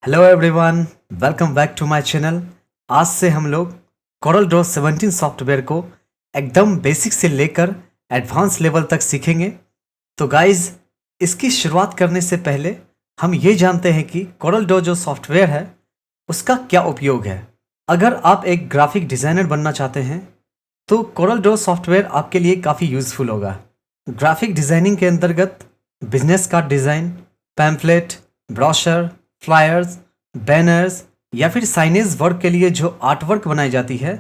Hello everyone, welcome back to my channel. आज से हम लोग Corel Draw 17 सॉफ्टवेयर को एकदम बेसिक से लेकर एडवांस लेवल तक सीखेंगे। तो गाइज, इसकी शुरुआत करने से पहले हम ये जानते हैं कि Corel Draw जो सॉफ्टवेयर है उसका क्या उपयोग है। अगर आप एक ग्राफिक डिज़ाइनर बनना चाहते हैं तो Corel Draw सॉफ्टवेयर आपके लिए काफ़ी यूज़फुल होगा। ग्राफिक डिज़ाइनिंग के अंतर्गत business card design, pamphlet, brochure, flyers, banners या फिर साइनेज वर्क के लिए जो आर्ट वर्क बनाई जाती है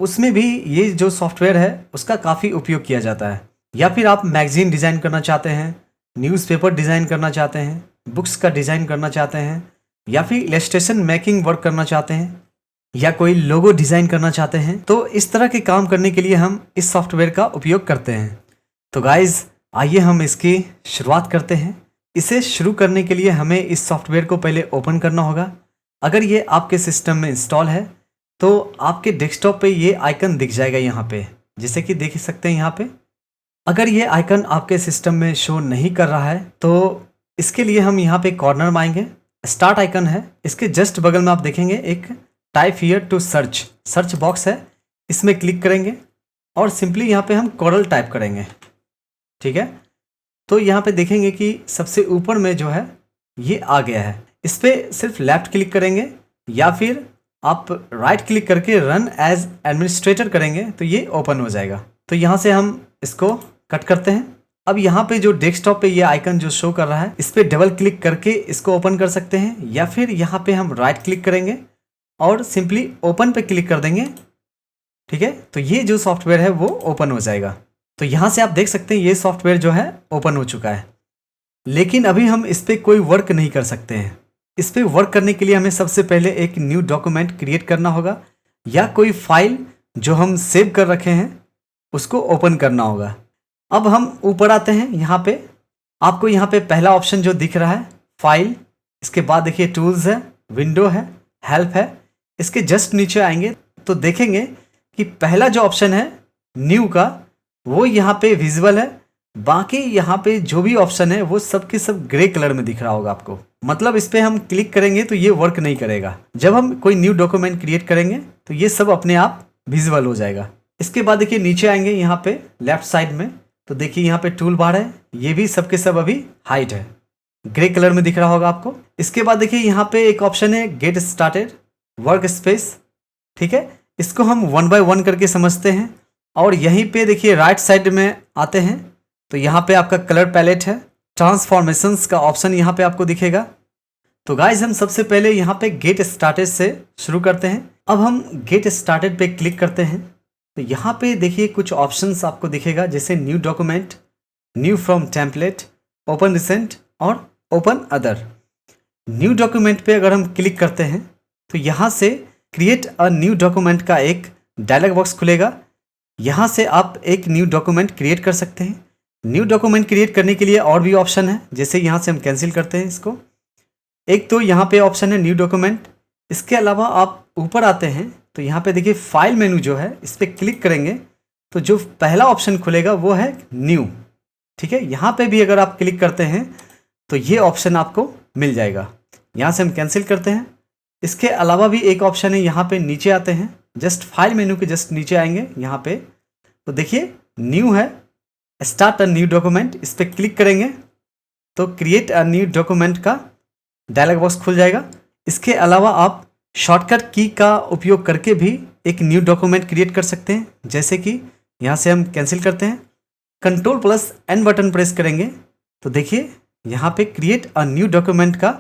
उसमें भी ये जो सॉफ्टवेयर है उसका काफ़ी उपयोग किया जाता है। या फिर आप मैगजीन डिज़ाइन करना चाहते हैं, न्यूज़पेपर डिज़ाइन करना चाहते हैं, बुक्स का डिज़ाइन करना चाहते हैं, या फिर इलस्ट्रेशन मेकिंग वर्क करना चाहते हैं, या कोई लोगो डिज़ाइन करना चाहते हैं, तो इस तरह के काम करने के लिए हम इस सॉफ्टवेयर का उपयोग करते हैं। तो गाइज़, आइए हम इसकी शुरुआत करते हैं। इसे शुरू करने के लिए हमें इस सॉफ्टवेयर को पहले ओपन करना होगा। अगर ये आपके सिस्टम में इंस्टॉल है तो आपके डेस्कटॉप पे ये आइकन दिख जाएगा यहाँ पे, जैसे कि देख सकते हैं यहाँ पे। अगर ये आइकन आपके सिस्टम में शो नहीं कर रहा है तो इसके लिए हम यहाँ पे कॉर्नर में आएंगे, स्टार्ट आइकन है, इसके जस्ट बगल में आप देखेंगे एक type here to search box है, इसमें क्लिक करेंगे और सिंपली यहाँ पे हम कोरल टाइप करेंगे। ठीक है, तो यहाँ पे देखेंगे कि सबसे ऊपर में जो है ये आ गया है। इस पर सिर्फ लेफ्ट क्लिक करेंगे या फिर आप राइट क्लिक करके रन एज एडमिनिस्ट्रेटर करेंगे तो ये ओपन हो जाएगा। तो यहाँ से हम इसको कट करते हैं। अब यहाँ पे जो डेस्कटॉप पे ये आइकन जो शो कर रहा है इस पर डबल क्लिक करके इसको ओपन कर सकते हैं, या फिर यहाँ पे हम राइट क्लिक करेंगे और सिंपली ओपन पे क्लिक कर देंगे। ठीक है, तो ये जो सॉफ्टवेयर है वो ओपन हो जाएगा। तो यहाँ से आप देख सकते हैं ये सॉफ्टवेयर जो है ओपन हो चुका है, लेकिन अभी हम इस पर कोई वर्क नहीं कर सकते हैं। इस पर वर्क करने के लिए हमें सबसे पहले एक न्यू डॉक्यूमेंट क्रिएट करना होगा, या कोई फाइल जो हम सेव कर रखे हैं उसको ओपन करना होगा। अब हम ऊपर आते हैं, यहाँ पे आपको यहाँ पे पहला ऑप्शन जो दिख रहा है फाइल, इसके बाद देखिए टूल्स है, विंडो है, हेल्प है। इसके जस्ट नीचे आएंगे तो देखेंगे कि पहला जो ऑप्शन है न्यू का वो यहाँ पे विजिबल है। बाकी यहाँ पे जो भी ऑप्शन है वो सब के सब ग्रे कलर में दिख रहा होगा आपको, मतलब इस पे हम क्लिक करेंगे तो ये वर्क नहीं करेगा। जब हम कोई न्यू डॉक्यूमेंट क्रिएट करेंगे तो ये सब अपने आप विजिबल हो जाएगा। इसके बाद देखिए नीचे आएंगे यहाँ पे लेफ्ट साइड में, तो देखिए यहाँ पे टूल बार है, ये भी सबके सब अभी हाइड है, ग्रे कलर में दिख रहा होगा आपको। इसके बाद देखिए यहाँ पे एक ऑप्शन है गेट स्टार्टेड वर्क स्पेस। ठीक है, इसको हम 1 बाय 1 करके समझते हैं। और यहीं पे देखिए राइट साइड में आते हैं तो यहाँ पे आपका कलर पैलेट है, ट्रांसफॉर्मेशंस का ऑप्शन यहाँ पे आपको दिखेगा। तो गाइज, हम सबसे पहले यहाँ पे गेट स्टार्टेड से शुरू करते हैं। अब हम गेट स्टार्टेड पे क्लिक करते हैं तो यहाँ पे देखिए कुछ ऑप्शंस आपको दिखेगा, जैसे new document, new from template, open recent और ओपन अदर। न्यू डॉक्यूमेंट पे अगर हम क्लिक करते हैं तो यहाँ से क्रिएट अ न्यू डॉक्यूमेंट का एक डायलॉग बॉक्स खुलेगा। यहाँ से आप एक न्यू डॉक्यूमेंट क्रिएट कर सकते हैं। न्यू डॉक्यूमेंट क्रिएट करने के लिए और भी ऑप्शन है, जैसे यहाँ से हम कैंसिल करते हैं इसको। एक तो यहाँ पे ऑप्शन है न्यू डॉक्यूमेंट, इसके अलावा आप ऊपर आते हैं तो यहाँ पे देखिए फाइल मेनू जो है इस पर क्लिक करेंगे तो जो पहला ऑप्शन खुलेगा वो है न्यू। ठीक है, यहाँ पे भी अगर आप क्लिक करते हैं तो ये ऑप्शन आपको मिल जाएगा। यहाँ से हम कैंसिल करते हैं। इसके अलावा भी एक ऑप्शन है, यहाँ पे नीचे आते हैं, जस्ट फाइल मेनू के जस्ट नीचे आएंगे यहाँ पे तो देखिए न्यू है, स्टार्ट अ न्यू डॉक्यूमेंट, इस पर क्लिक करेंगे तो क्रिएट अ न्यू डॉक्यूमेंट का डायलॉग बॉक्स खुल जाएगा। इसके अलावा आप शॉर्टकट की का उपयोग करके भी एक न्यू डॉक्यूमेंट क्रिएट कर सकते हैं, जैसे कि यहाँ से हम कैंसिल करते हैं, Ctrl+N बटन प्रेस करेंगे तो देखिए यहाँ पे क्रिएट अ न्यू डॉक्यूमेंट का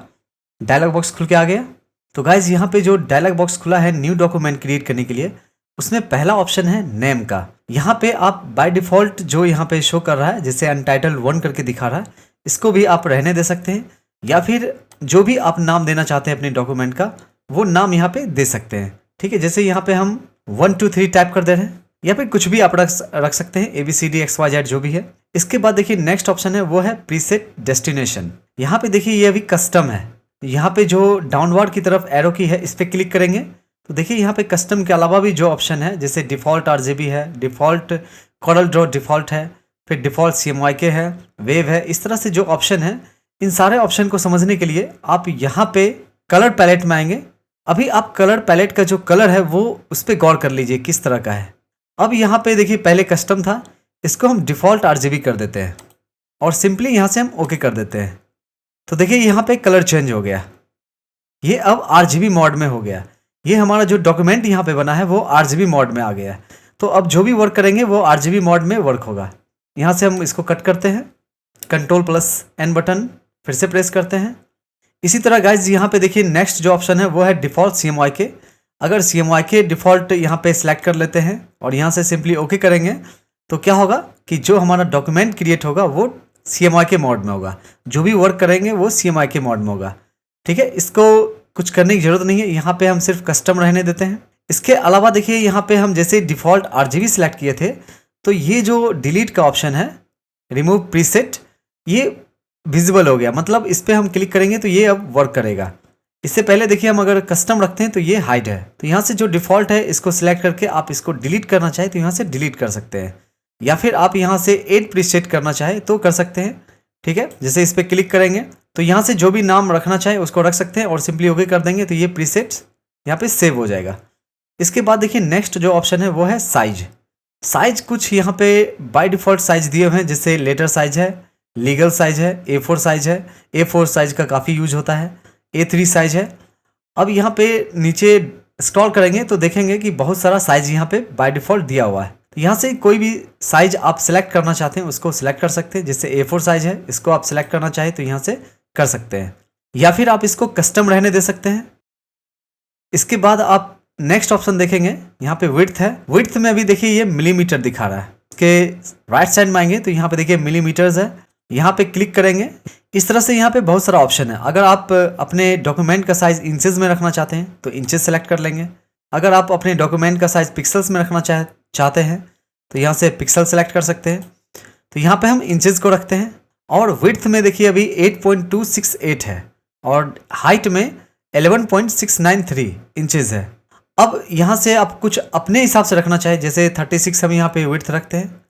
डायलॉग बॉक्स खुल के आ गया। तो गाइज, यहाँ पे जो डायलॉग बॉक्स खुला है न्यू डॉक्यूमेंट क्रिएट करने के लिए, उसमें पहला ऑप्शन है नेम का। यहाँ पे आप बाय डिफ़ॉल्ट जो यहाँ पे शो कर रहा है जैसे अनटाइटल 1 करके दिखा रहा है, इसको भी आप रहने दे सकते हैं, या फिर जो भी आप नाम देना चाहते हैं अपने डॉक्यूमेंट का वो नाम यहाँ पे दे सकते हैं। ठीक है, जैसे यहाँ पे हम 1 2 3 टाइप कर दे रहे हैं, या फिर कुछ भी आप रख सकते हैं, ABCD XYZ जो भी है। इसके बाद देखिए नेक्स्ट ऑप्शन है वो है प्रीसेट डेस्टिनेशन। यहाँ पे देखिए ये अभी कस्टम है, यहाँ पे जो डाउनवर्ड की तरफ एरो की है इस पर क्लिक करेंगे तो देखिए यहाँ पे कस्टम के अलावा भी जो ऑप्शन है, जैसे डिफ़ॉल्ट RGB है, डिफ़ॉल्ट Corel Draw डिफ़ॉल्ट है, फिर डिफ़ॉल्ट CMYK है, वेव है, इस तरह से जो ऑप्शन है, इन सारे ऑप्शन को समझने के लिए आप यहाँ पे कलर पैलेट में आएंगे। अभी आप कलर पैलेट का जो कलर है वो उस पर गौर कर लीजिए किस तरह का है। अब यहाँ पे देखिए पहले कस्टम था, इसको हम डिफ़ॉल्ट RGB कर देते हैं और सिंपली यहाँ से हम ओके कर देते हैं। तो देखिए यहाँ पे कलर चेंज हो गया, ये अब RGB मोड में हो गया। ये हमारा जो डॉक्यूमेंट यहाँ पे बना है वो RGB मोड में आ गया। तो अब जो भी वर्क करेंगे वो RGB मोड में वर्क होगा। यहाँ से हम इसको कट करते हैं, Ctrl+N बटन फिर से प्रेस करते हैं। इसी तरह गाइज यहाँ पे देखिए नेक्स्ट जो ऑप्शन है वो है डिफ़ॉल्ट CMYK। अगर CMYK डिफ़ॉल्ट यहाँ पे सिलेक्ट कर लेते हैं और यहाँ से सिंपली ओके करेंगे तो क्या होगा कि जो हमारा डॉक्यूमेंट क्रिएट होगा वो CMYK मोड में होगा, जो भी वर्क करेंगे वो CMYK मोड में होगा। ठीक है, इसको कुछ करने की ज़रूरत नहीं है, यहाँ पे हम सिर्फ कस्टम रहने देते हैं। इसके अलावा देखिए यहाँ पे हम जैसे डिफ़ॉल्ट RGB सिलेक्ट किए थे तो ये जो डिलीट का ऑप्शन है, रिमूव प्रीसेट, ये विजिबल हो गया, मतलब इस पर हम क्लिक करेंगे तो ये अब वर्क करेगा। इससे पहले देखिए हम अगर कस्टम रखते हैं तो ये हाइड है, तो यहाँ से जो डिफ़ॉल्ट है इसको सिलेक्ट करके आप इसको डिलीट करना चाहे तो यहाँ से डिलीट कर सकते हैं, या फिर आप यहाँ से ऐड प्रीसेट करना चाहे तो कर सकते हैं। ठीक है, जैसे इस पर क्लिक करेंगे तो यहाँ से जो भी नाम रखना चाहे उसको रख सकते हैं और सिंपली ओके कर देंगे तो ये प्रीसेट्स यहाँ पे सेव हो जाएगा। इसके बाद देखिए नेक्स्ट जो ऑप्शन है वो है साइज। साइज कुछ यहाँ पे बाय डिफ़ॉल्ट साइज दिए हुए हैं, जैसे लेटर साइज है, लीगल साइज है, A4 साइज है, A4 साइज का काफ़ी यूज होता है, A3 साइज है। अब यहाँ पे नीचे स्क्रॉल करेंगे तो देखेंगे कि बहुत सारा साइज यहाँ पे बाय डिफ़ॉल्ट दिया हुआ है। तो यहाँ से कोई भी साइज आप सिलेक्ट करना चाहते हैं उसको सिलेक्ट कर सकते हैं, जैसे A4 साइज है, इसको आप सिलेक्ट करना चाहें तो यहाँ से कर सकते हैं, या फिर आप इसको कस्टम रहने दे सकते हैं। इसके बाद आप नेक्स्ट ऑप्शन देखेंगे, यहाँ पे विड्थ है। विड्थ में अभी देखिए ये मिलीमीटर दिखा रहा है। इसके राइट साइड में आएंगे तो यहाँ पे देखिए मिलीमीटर्स है, यहाँ पे क्लिक करेंगे। इस तरह से यहाँ पे बहुत सारा ऑप्शन है। अगर आप अपने डॉक्यूमेंट का साइज इंचेस में रखना चाहते हैं तो इंचेस सेलेक्ट कर लेंगे। अगर आप अपने डॉक्यूमेंट का साइज पिक्सल्स में रखना चाहते हैं तो यहाँ से पिक्सल सेलेक्ट कर सकते हैं। तो यहाँ पे हम इंचेस को रखते हैं और विड्थ में देखिए अभी 8.268 है और हाइट में 11.693 इंचेस है। अब यहाँ से आप कुछ अपने हिसाब से रखना चाहे, जैसे 36 हम यहाँ पे विड्थ रखते हैं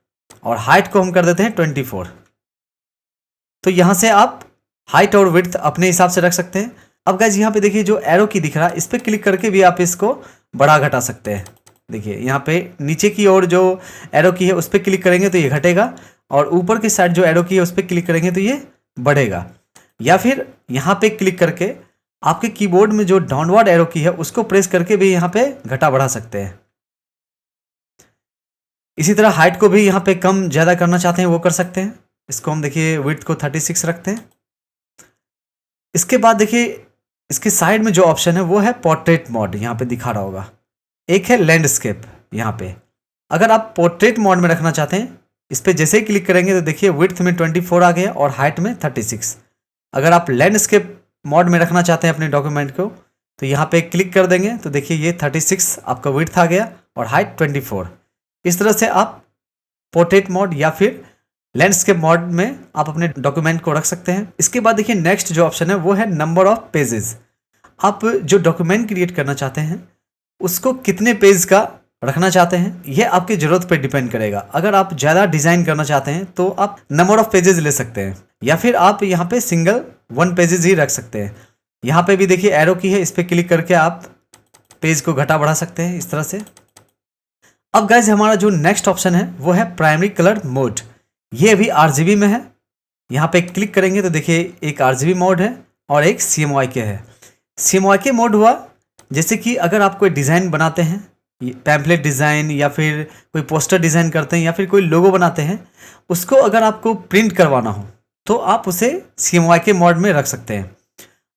और हाइट को हम कर देते हैं 24। तो यहाँ से आप हाइट और विड्थ अपने हिसाब से रख सकते हैं। अब गाइज यहाँ पे देखिए जो एरो की दिख रहा है इस पर क्लिक करके भी आप इसको बढ़ा घटा सकते हैं। देखिए यहाँ पे नीचे की ओर जो एरो की है उस पर क्लिक करेंगे तो ये घटेगा और ऊपर की साइड जो एरो की है उस पर क्लिक करेंगे तो ये बढ़ेगा, या फिर यहाँ पे क्लिक करके आपके कीबोर्ड में जो डाउनवर्ड एरो की है उसको प्रेस करके भी यहाँ पे घटा बढ़ा सकते हैं। इसी तरह हाइट को भी यहाँ पे कम ज़्यादा करना चाहते हैं वो कर सकते हैं। इसको हम देखिए विड्थ को 36 रखते हैं। इसके बाद देखिए इसके साइड में जो ऑप्शन है वो है पोर्ट्रेट मोड, यहाँ पे दिखा रहा होगा। एक है लैंडस्केप। यहाँ पे अगर आप पोर्ट्रेट मोड में रखना चाहते हैं इस पर जैसे ही क्लिक करेंगे तो देखिए विड्थ में 24 आ गया और हाइट में 36। अगर आप लैंडस्केप मोड में रखना चाहते हैं अपने डॉक्यूमेंट को तो यहाँ पे क्लिक कर देंगे तो देखिए ये 36 आपका विड्थ आ गया और हाइट 24। इस तरह से आप पोर्ट्रेट मोड या फिर लैंडस्केप मोड में आप अपने डॉक्यूमेंट को रख सकते हैं। इसके बाद देखिए नेक्स्ट जो ऑप्शन है वो है नंबर ऑफ पेजेस। आप जो डॉक्यूमेंट क्रिएट करना चाहते हैं उसको कितने पेज का रखना चाहते हैं ये आपकी ज़रूरत पर डिपेंड करेगा। अगर आप ज़्यादा डिज़ाइन करना चाहते हैं तो आप नंबर ऑफ पेजेस ले सकते हैं, या फिर आप यहाँ पे सिंगल 1 पेजेस ही रख सकते हैं। यहाँ पे भी देखिए एरो की है, इस पर क्लिक करके आप पेज को घटा बढ़ा सकते हैं इस तरह से। अब गाइज हमारा जो नेक्स्ट ऑप्शन है वो है प्राइमरी कलर मोड। ये अभी RGB में है। यहाँ पे क्लिक करेंगे तो देखिए एक RGB मोड है और एक CMYK है। CMYK मोड हुआ जैसे कि अगर आप कोई डिज़ाइन बनाते हैं, पैम्पलेट डिज़ाइन या फिर कोई पोस्टर डिज़ाइन करते हैं या फिर कोई लोगो बनाते हैं, उसको अगर आपको प्रिंट करवाना हो तो आप उसे CMYK मोड में रख सकते हैं।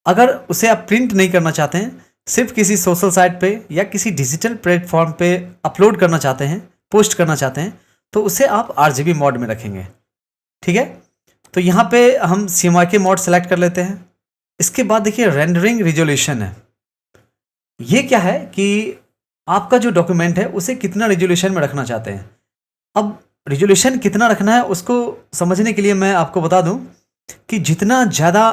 अगर उसे आप प्रिंट नहीं करना चाहते हैं, सिर्फ किसी सोशल साइट पे या किसी डिजिटल प्लेटफॉर्म पे अपलोड करना चाहते हैं, पोस्ट करना चाहते हैं, तो उसे आप RGB मोड में रखेंगे। ठीक है, तो यहाँ पे हम CMYK मोड सेलेक्ट कर लेते हैं। इसके बाद देखिए रेंडरिंग रिजोल्यूशन है। ये क्या है कि आपका जो डॉक्यूमेंट है उसे कितना रिजोल्यूशन में रखना चाहते हैं। अब रिजोल्यूशन कितना रखना है उसको समझने के लिए मैं आपको बता दूं कि जितना ज़्यादा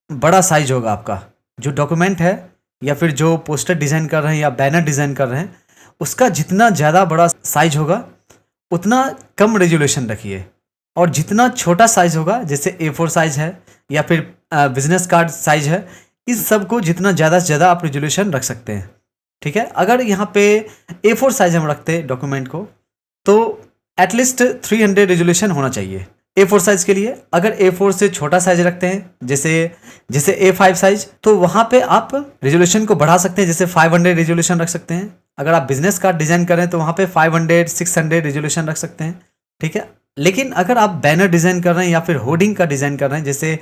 बड़ा साइज होगा आपका जो डॉक्यूमेंट है या फिर जो पोस्टर डिज़ाइन कर रहे हैं या बैनर डिज़ाइन कर रहे हैं, उसका जितना ज़्यादा बड़ा साइज होगा उतना कम रेजोल्यूशन रखिए, और जितना छोटा साइज होगा जैसे A4 साइज है या फिर बिजनेस कार्ड साइज है, इस सब को जितना ज़्यादा से ज़्यादा आप रेजोल्यूशन रख सकते हैं। ठीक है, अगर यहाँ पे A4 साइज हम रखते हैं डॉक्यूमेंट को, तो एटलीस्ट 300 रेजोल्यूशन होना चाहिए A4 साइज के लिए। अगर A4 से छोटा साइज रखते हैं, जैसे A5 साइज, तो वहाँ पे आप रेजोल्यूशन को बढ़ा सकते हैं, जैसे 500 रेजोल्यूशन रख सकते हैं। अगर आप बिजनेस कार्ड डिज़ाइन करें तो वहाँ पे 500 600 रेजोल्यूशन रख सकते हैं। ठीक है, लेकिन अगर आप बैनर डिज़ाइन कर रहे हैं या फिर होर्डिंग का डिज़ाइन कर रहे हैं, जैसे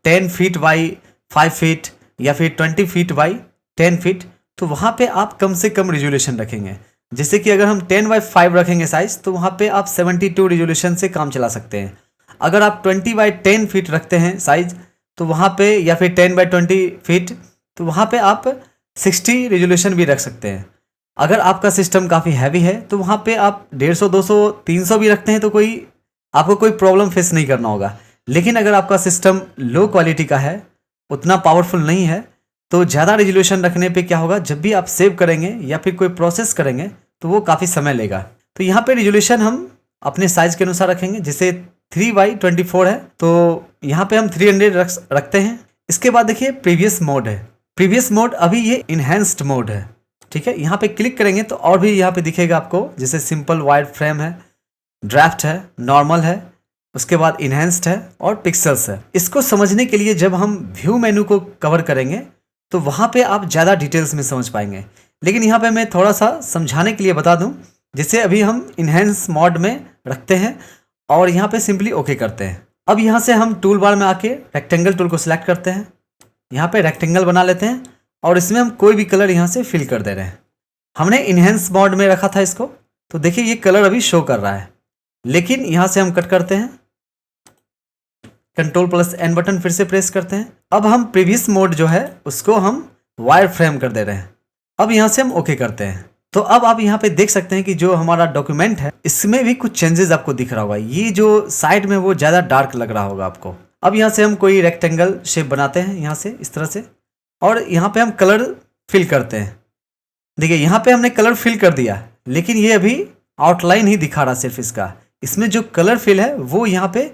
10 फीट बाई 5 फीट या फिर 20 फीट बाई 10 फीट, तो वहाँ पे आप कम से कम रेजोल्यूशन रखेंगे। जैसे कि अगर हम 10/5 रखेंगे साइज, तो वहाँ पे आप 72 रेजोल्यूशन से काम चला सकते हैं। अगर आप 20/10 फीट रखते हैं साइज, तो वहाँ पे, या फिर 10/20 फीट, तो वहाँ पे आप 60 रेजोल्यूशन भी रख सकते हैं। अगर आपका सिस्टम काफ़ी हैवी है तो वहाँ पे आप 150 200 300 भी रखते हैं तो आपको कोई प्रॉब्लम फेस नहीं करना होगा। लेकिन अगर आपका सिस्टम लो क्वालिटी का है, उतना पावरफुल नहीं है, तो ज़्यादा रेजोल्यूशन रखने पे क्या होगा, जब भी आप सेव करेंगे या फिर कोई प्रोसेस करेंगे तो वो काफ़ी समय लेगा। तो यहाँ पे रेजोल्यूशन हम अपने साइज़ के अनुसार रखेंगे। जैसे 3/24 है तो यहाँ पे हम 300 रखते हैं। इसके बाद देखिए प्रीवियस मोड है। प्रीवियस मोड अभी ये इन्हेंस्ड मोड है। ठीक है, यहाँ पे क्लिक करेंगे तो और भी यहाँ पे दिखेगा आपको, जैसे सिंपल वाइड फ्रेम है, ड्राफ्ट है, नॉर्मल है, उसके बाद इन्हेंस्ड है और पिक्सल्स है। इसको समझने के लिए जब हम व्यू मेनू को कवर करेंगे तो वहाँ पे आप ज़्यादा डिटेल्स में समझ पाएंगे। लेकिन यहाँ पे मैं थोड़ा सा समझाने के लिए बता दूँ। जैसे अभी हम इन्हेंस मोड में रखते हैं और यहाँ पे सिंपली ओके करते हैं। अब यहाँ से हम टूल बार में आके रेक्टेंगल टूल को सिलेक्ट करते हैं। यहाँ पे रेक्टेंगल बना लेते हैं और इसमें हम कोई भी कलर यहाँ से फिल कर दे रहे हैं। हमने इन्हेंस मोड में रखा था इसको, तो देखिए ये कलर अभी शो कर रहा है। लेकिन यहाँ से हम कट करते हैं, Ctrl+N बटन फिर से प्रेस करते हैं। अब हम प्रीवियस मोड जो है उसको हम वायर फ्रेम कर दे रहे हैं। अब यहाँ से हम ओके करते हैं। तो अब आप यहाँ पे देख सकते हैं कि जो हमारा डॉक्यूमेंट है इसमें भी कुछ चेंजेस आपको दिख रहा होगा। ये जो साइड में वो ज़्यादा डार्क लग रहा होगा आपको। अब यहाँ से हम कोई रेक्टेंगल शेप बनाते हैं यहाँ से इस तरह से, और यहाँ पे हम कलर फिल करते हैं। देखिए यहाँ पे हमने कलर फिल कर दिया, लेकिन ये अभी आउटलाइन ही दिखा रहा सिर्फ इसका। इसमें जो कलर फिल है वो यहाँ पे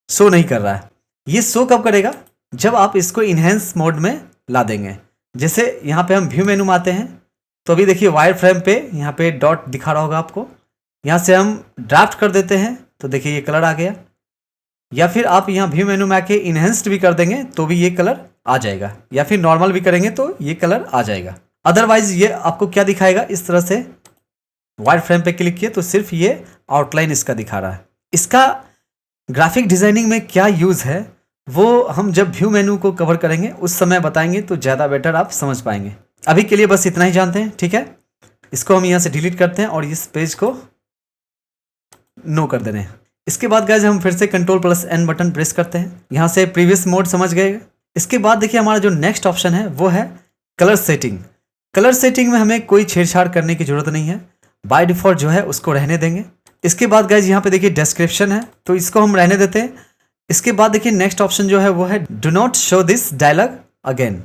शो नहीं कर रहा है। ये शो कब करेगा, जब आप इसको इन्हेंस मोड में ला देंगे। जैसे यहाँ पे हम व्यू मेनू में आते हैं तो अभी देखिए वायर फ्रेम पे यहाँ पे डॉट दिखा रहा होगा आपको। यहाँ से हम ड्राफ्ट कर देते हैं तो देखिए ये कलर आ गया। या फिर आप यहाँ व्यू मेनू में आके इन्हेंस्ड भी कर देंगे तो भी ये कलर आ जाएगा, या फिर नॉर्मल भी करेंगे तो ये कलर आ जाएगा। अदरवाइज ये आपको क्या दिखाएगा, इस तरह से वायर फ्रेम पे क्लिक किए तो सिर्फ ये आउटलाइन इसका दिखा रहा है। इसका ग्राफिक डिजाइनिंग में क्या यूज़ है वो हम जब व्यू मेनू को कवर करेंगे उस समय बताएंगे तो ज़्यादा बेटर आप समझ पाएंगे। अभी के लिए बस इतना ही जानते हैं। ठीक है, इसको हम यहाँ से डिलीट करते हैं और इस पेज को नो कर दे रहे हैं। इसके बाद गाइस हम फिर से Ctrl+N बटन प्रेस करते हैं। यहाँ से प्रीवियस मोड समझ गए। इसके बाद देखिए हमारा जो नेक्स्ट ऑप्शन है वो है कलर सेटिंग। कलर सेटिंग में हमें कोई छेड़छाड़ करने की जरूरत नहीं है, बाय डिफॉल्ट जो है उसको रहने देंगे। इसके बाद गाइज यहाँ पे देखिए डिस्क्रिप्शन है तो इसको हम रहने देते हैं। इसके बाद देखिए नेक्स्ट ऑप्शन जो है वो है do not show this dialog अगेन।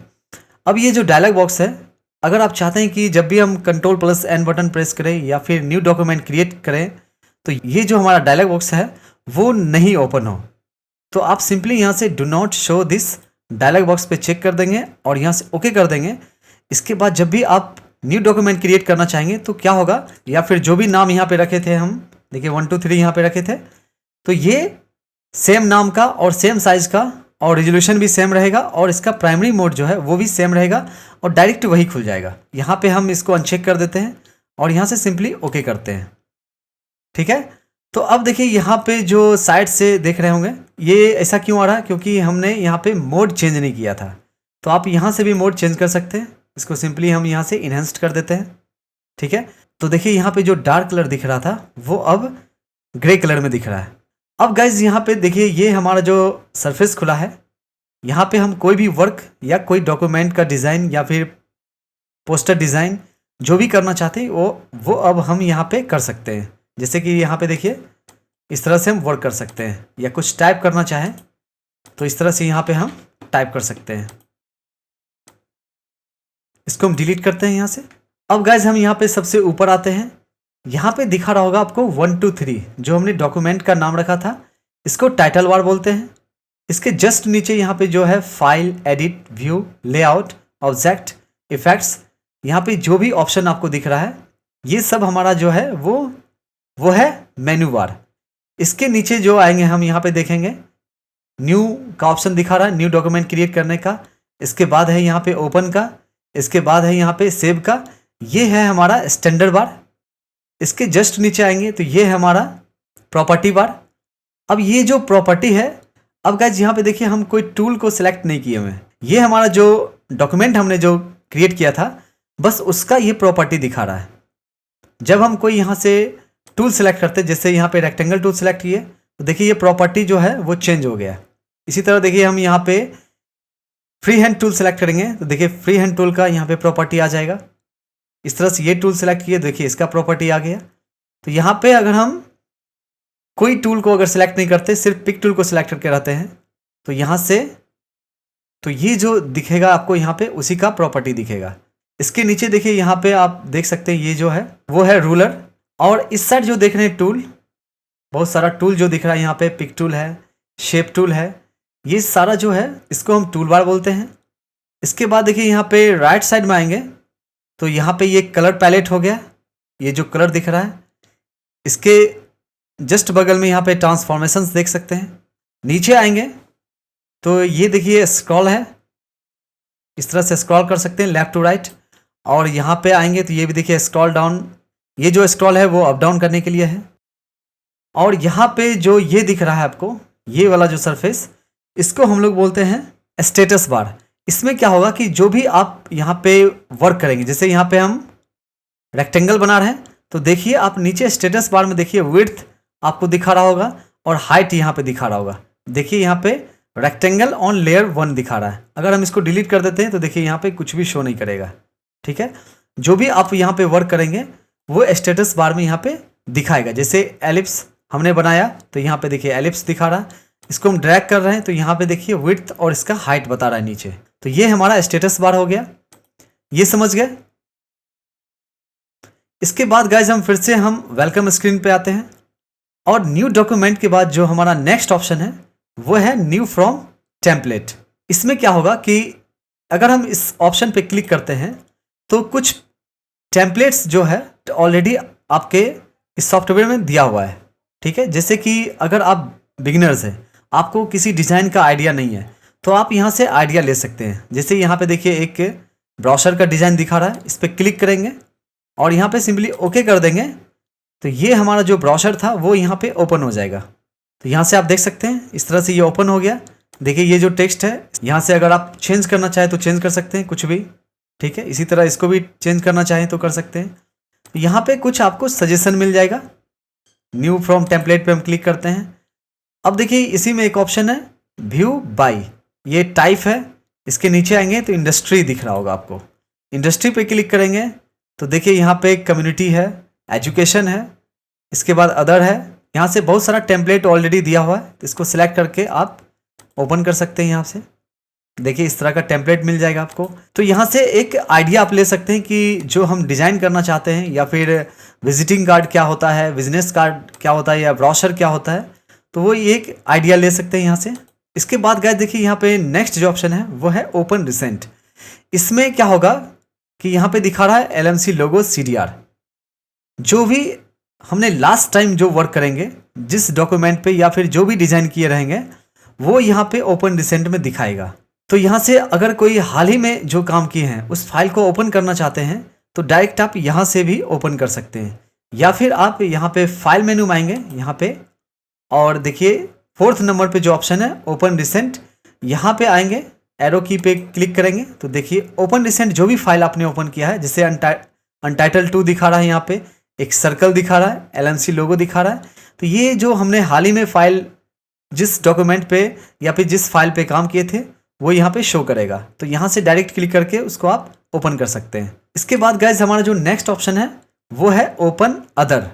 अब ये जो डायलॉग बॉक्स है, अगर आप चाहते हैं कि जब भी हम Ctrl+N बटन प्रेस करें या फिर न्यू डॉक्यूमेंट क्रिएट करें तो ये जो हमारा डायलॉग बॉक्स है वो नहीं ओपन हो, तो आप सिंपली यहाँ से do not show this dialog box पे चेक कर देंगे और यहाँ से ओके कर देंगे। इसके बाद जब भी आप न्यू डॉक्यूमेंट क्रिएट करना चाहेंगे तो क्या होगा, या फिर जो भी नाम यहाँ पे रखे थे हम, देखिए 1 2 3 यहाँ पे रखे थे, तो ये सेम नाम का और सेम साइज का और रेजोल्यूशन भी सेम रहेगा और इसका प्राइमरी मोड जो है वो भी सेम रहेगा और डायरेक्ट वही खुल जाएगा। यहाँ पे हम इसको अनचेक कर देते हैं और यहाँ से सिंपली ओके करते हैं। ठीक है, तो अब देखिए यहाँ पे जो साइड से देख रहे होंगे ये ऐसा क्यों आ रहा है, क्योंकि हमने यहाँ पे मोड चेंज नहीं किया था। तो आप यहाँ से भी मोड चेंज कर सकते हैं। इसको सिंपली हम यहाँ से इन्हेंस्ड कर देते हैं। ठीक है, तो देखिए यहाँ पे जो डार्क कलर दिख रहा था वो अब ग्रे कलर में दिख रहा है। अब गाइज यहाँ पे देखिए ये हमारा जो सरफेस खुला है, यहाँ पे हम कोई भी वर्क या कोई डॉक्यूमेंट का डिज़ाइन या फिर पोस्टर डिज़ाइन जो भी करना चाहते हैं वो अब हम यहाँ पे कर सकते हैं। जैसे कि यहाँ पे देखिए इस तरह से हम वर्क कर सकते हैं, या कुछ टाइप करना चाहें तो इस तरह से यहाँ पे हम टाइप कर सकते हैं। इसको हम डिलीट करते हैं यहाँ से। अब गाइज हम यहाँ पे सबसे ऊपर आते हैं। यहाँ पे दिखा रहा होगा आपको 1 2 3 जो हमने डॉक्यूमेंट का नाम रखा था, इसको टाइटल बार बोलते हैं। इसके जस्ट नीचे यहाँ पे जो है file, edit, view, layout, object, effects, यहाँ पे जो भी ऑप्शन आपको दिख रहा है ये सब हमारा जो है वो है मेन्यू बार। इसके नीचे जो आएंगे हम यहाँ पे देखेंगे न्यू का ऑप्शन दिखा रहा है, न्यू डॉक्यूमेंट क्रिएट करने का। इसके बाद है यहाँ पे ओपन का, इसके बाद है यहाँ पे सेव का। ये है हमारा स्टैंडर्ड बार। इसके जस्ट नीचे आएंगे तो ये है हमारा प्रॉपर्टी बार। अब ये जो प्रॉपर्टी है, अब गाइस यहाँ पे देखिए हम कोई टूल को सिलेक्ट नहीं किए हुए हैं। ये हमारा जो डॉक्यूमेंट हमने जो क्रिएट किया था बस उसका ये प्रॉपर्टी दिखा रहा है। जब हम कोई यहाँ से टूल सेलेक्ट करते हैं, जैसे यहाँ पे रेक्टेंगल टूल सेलेक्ट किए तो देखिए ये प्रॉपर्टी जो है वो चेंज हो गया। इसी तरह देखिए हम यहाँ पे फ्री हैंड टूल सेलेक्ट करेंगे तो देखिए फ्री हैंड टूल का यहाँ पे प्रॉपर्टी आ जाएगा। इस तरह से ये टूल सेलेक्ट किए, देखिए इसका प्रॉपर्टी आ गया। तो यहाँ पे अगर हम कोई टूल को अगर सेलेक्ट नहीं करते, सिर्फ पिक टूल को सिलेक्ट करके रहते हैं तो यहाँ से तो ये जो दिखेगा आपको यहाँ पे उसी का प्रॉपर्टी दिखेगा। इसके नीचे देखिए यहाँ पे आप देख सकते हैं ये जो है वो है रूलर। और इस साइड जो देख रहे हैं टूल, बहुत सारा टूल जो दिख रहा है यहाँ पे, पिक टूल है, शेप टूल है, ये सारा जो है इसको हम टूल बार बोलते हैं। इसके बाद देखिए यहाँ पे राइट साइड में आएंगे तो यहाँ पे ये कलर पैलेट हो गया, ये जो कलर दिख रहा है। इसके जस्ट बगल में यहाँ पे ट्रांसफॉर्मेशंस देख सकते हैं। नीचे आएंगे तो ये देखिए स्क्रॉल है, इस तरह से स्क्रॉल कर सकते हैं लेफ्ट टू राइट। और यहाँ पे आएंगे तो ये भी देखिए स्क्रॉल डाउन, ये जो स्क्रॉल है वो अप डाउन करने के लिए है। और यहाँ पे जो ये दिख रहा है आपको, ये वाला जो सरफेस, इसको हम लोग बोलते हैं स्टेटस बार। इसमें क्या होगा कि जो भी आप यहाँ पे वर्क करेंगे, जैसे यहाँ पे हम रेक्टेंगल बना रहे हैं तो देखिए आप नीचे स्टेटस बार में देखिए विड्थ आपको दिखा रहा होगा और हाइट यहाँ पे दिखा रहा होगा। देखिए यहाँ पे रेक्टेंगल ऑन लेयर 1 दिखा रहा है। अगर हम इसको डिलीट कर देते हैं तो देखिए यहाँ पे कुछ भी शो नहीं करेगा। ठीक है, जो भी आप यहाँ पे वर्क करेंगे वो स्टेटस बार में यहाँ पे दिखाएगा। जैसे एलिप्स हमने बनाया तो यहाँ पे देखिए एलिप्स दिखा रहा है, इसको हम ड्रैग कर रहे हैं तो यहाँ पे देखिए विड्थ और इसका हाइट बता रहा है नीचे। तो ये हमारा स्टेटस बार हो गया, ये समझ गए। इसके बाद गाइज हम फिर से हम वेलकम स्क्रीन पे आते हैं और न्यू डॉक्यूमेंट के बाद जो हमारा नेक्स्ट ऑप्शन है वो है न्यू फ्रॉम टेम्पलेट। इसमें क्या होगा कि अगर हम इस ऑप्शन पे क्लिक करते हैं तो कुछ टेम्पलेट्स जो है ऑलरेडी आपके इस सॉफ्टवेयर में दिया हुआ है। ठीक है, जैसे कि अगर आप बिगिनर्स हैं, आपको किसी डिज़ाइन का आइडिया नहीं है तो आप यहाँ से आइडिया ले सकते हैं। जैसे यहाँ पे देखिए एक ब्राउज़र का डिज़ाइन दिखा रहा है, इस पर क्लिक करेंगे और यहाँ पे सिंपली ओके कर देंगे तो ये हमारा जो ब्राउज़र था वो यहाँ पे ओपन हो जाएगा। तो यहाँ से आप देख सकते हैं इस तरह से ये ओपन हो गया। देखिए ये जो टेक्स्ट है यहाँ से अगर आप चेंज करना चाहें तो चेंज कर सकते हैं कुछ भी। ठीक है, इसी तरह इसको भी चेंज करना चाहें तो कर सकते हैं। तो यहाँ पे कुछ आपको सजेशन मिल जाएगा। न्यू फ्रॉम टेम्पलेट पे हम क्लिक करते हैं। अब देखिए इसी में एक ऑप्शन है व्यू बाय, ये टाइप है। इसके नीचे आएंगे तो इंडस्ट्री दिख रहा होगा आपको, इंडस्ट्री पे क्लिक करेंगे तो देखिए यहाँ पे कम्युनिटी है, एजुकेशन है, इसके बाद अदर है। यहाँ से बहुत सारा टेम्पलेट ऑलरेडी दिया हुआ है तो इसको सिलेक्ट करके आप ओपन कर सकते हैं। यहाँ से देखिए इस तरह का टेम्पलेट मिल जाएगा आपको। तो यहाँ से एक आइडिया आप ले सकते हैं कि जो हम डिज़ाइन करना चाहते हैं, या फिर विजिटिंग कार्ड क्या होता है, बिजनेस कार्ड क्या होता है, या ब्रोशर क्या होता है, तो वो एक आइडिया ले सकते हैं यहाँ से। इसके बाद गाइस देखिए यहाँ पे नेक्स्ट जो ऑप्शन है वो है ओपन रिसेंट। इसमें क्या होगा कि यहाँ पे दिखा रहा है LMC लोगो CDR। जो भी हमने लास्ट टाइम जो वर्क करेंगे, जिस डॉक्यूमेंट पे या फिर जो भी डिज़ाइन किए रहेंगे, वो यहाँ पे ओपन रिसेंट में दिखाएगा। तो यहाँ से अगर कोई हाल ही में जो काम किए हैं उस फाइल को ओपन करना चाहते हैं तो डायरेक्ट आप यहाँ से भी ओपन कर सकते हैं, या फिर आप यहाँ पे फाइल मेनू में आएंगे यहाँ पे और देखिए 4th नंबर पे जो ऑप्शन है ओपन रिसेंट, यहाँ पे आएंगे एरो की पे क्लिक करेंगे तो देखिए ओपन रिसेंट जो भी फाइल आपने ओपन किया है, जैसे अनटाइटल 2 दिखा रहा है, यहाँ पे एक सर्कल दिखा रहा है, LMC लोगो दिखा रहा है। तो ये जो हमने हाल ही में फाइल जिस डॉक्यूमेंट पे या फिर जिस फाइल पे काम किए थे वो यहाँ पे शो करेगा। तो यहाँ से डायरेक्ट क्लिक करके उसको आप ओपन कर सकते हैं। इसके बाद गाइज हमारा जो नेक्स्ट ऑप्शन है वो है ओपन अदर।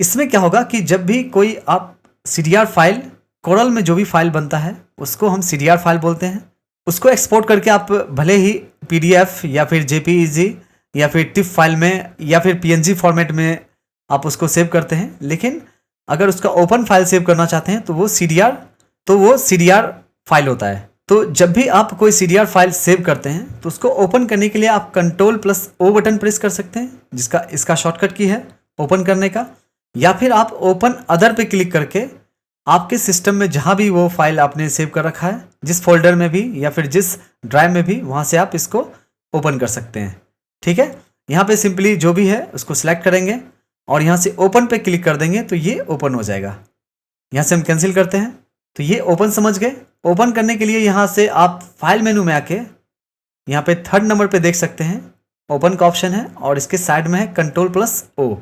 इसमें क्या होगा कि जब भी कोई आप CDR फाइल, कोरल में जो भी फाइल बनता है उसको हम CDR फाइल बोलते हैं। उसको एक्सपोर्ट करके आप भले ही PDF या फिर JPEG या फिर टिप फाइल में या फिर PNG फॉर्मेट में आप उसको सेव करते हैं, लेकिन अगर उसका ओपन फाइल सेव करना चाहते हैं तो वो CDR फाइल होता है। तो जब भी आप कोई CDR फाइल सेव करते हैं तो उसको ओपन करने के लिए आप Ctrl+O बटन प्रेस कर सकते हैं, जिसका इसका शॉर्टकट की है ओपन करने का, या फिर आप ओपन अदर पे क्लिक करके आपके सिस्टम में जहां भी वो फाइल आपने सेव कर रखा है, जिस फोल्डर में भी या फिर जिस ड्राइव में भी, वहां से आप इसको ओपन कर सकते हैं। ठीक है, यहाँ पे सिंपली जो भी है उसको सिलेक्ट करेंगे और यहाँ से ओपन पे क्लिक कर देंगे तो ये ओपन हो जाएगा। यहाँ से हम कैंसिल करते हैं तो ये ओपन समझ गए। ओपन करने के लिए यहाँ से आप फाइल मेनू में आके यहाँ पे 3rd नंबर पे देख सकते हैं ओपन का ऑप्शन है और इसके साइड में है Ctrl+O।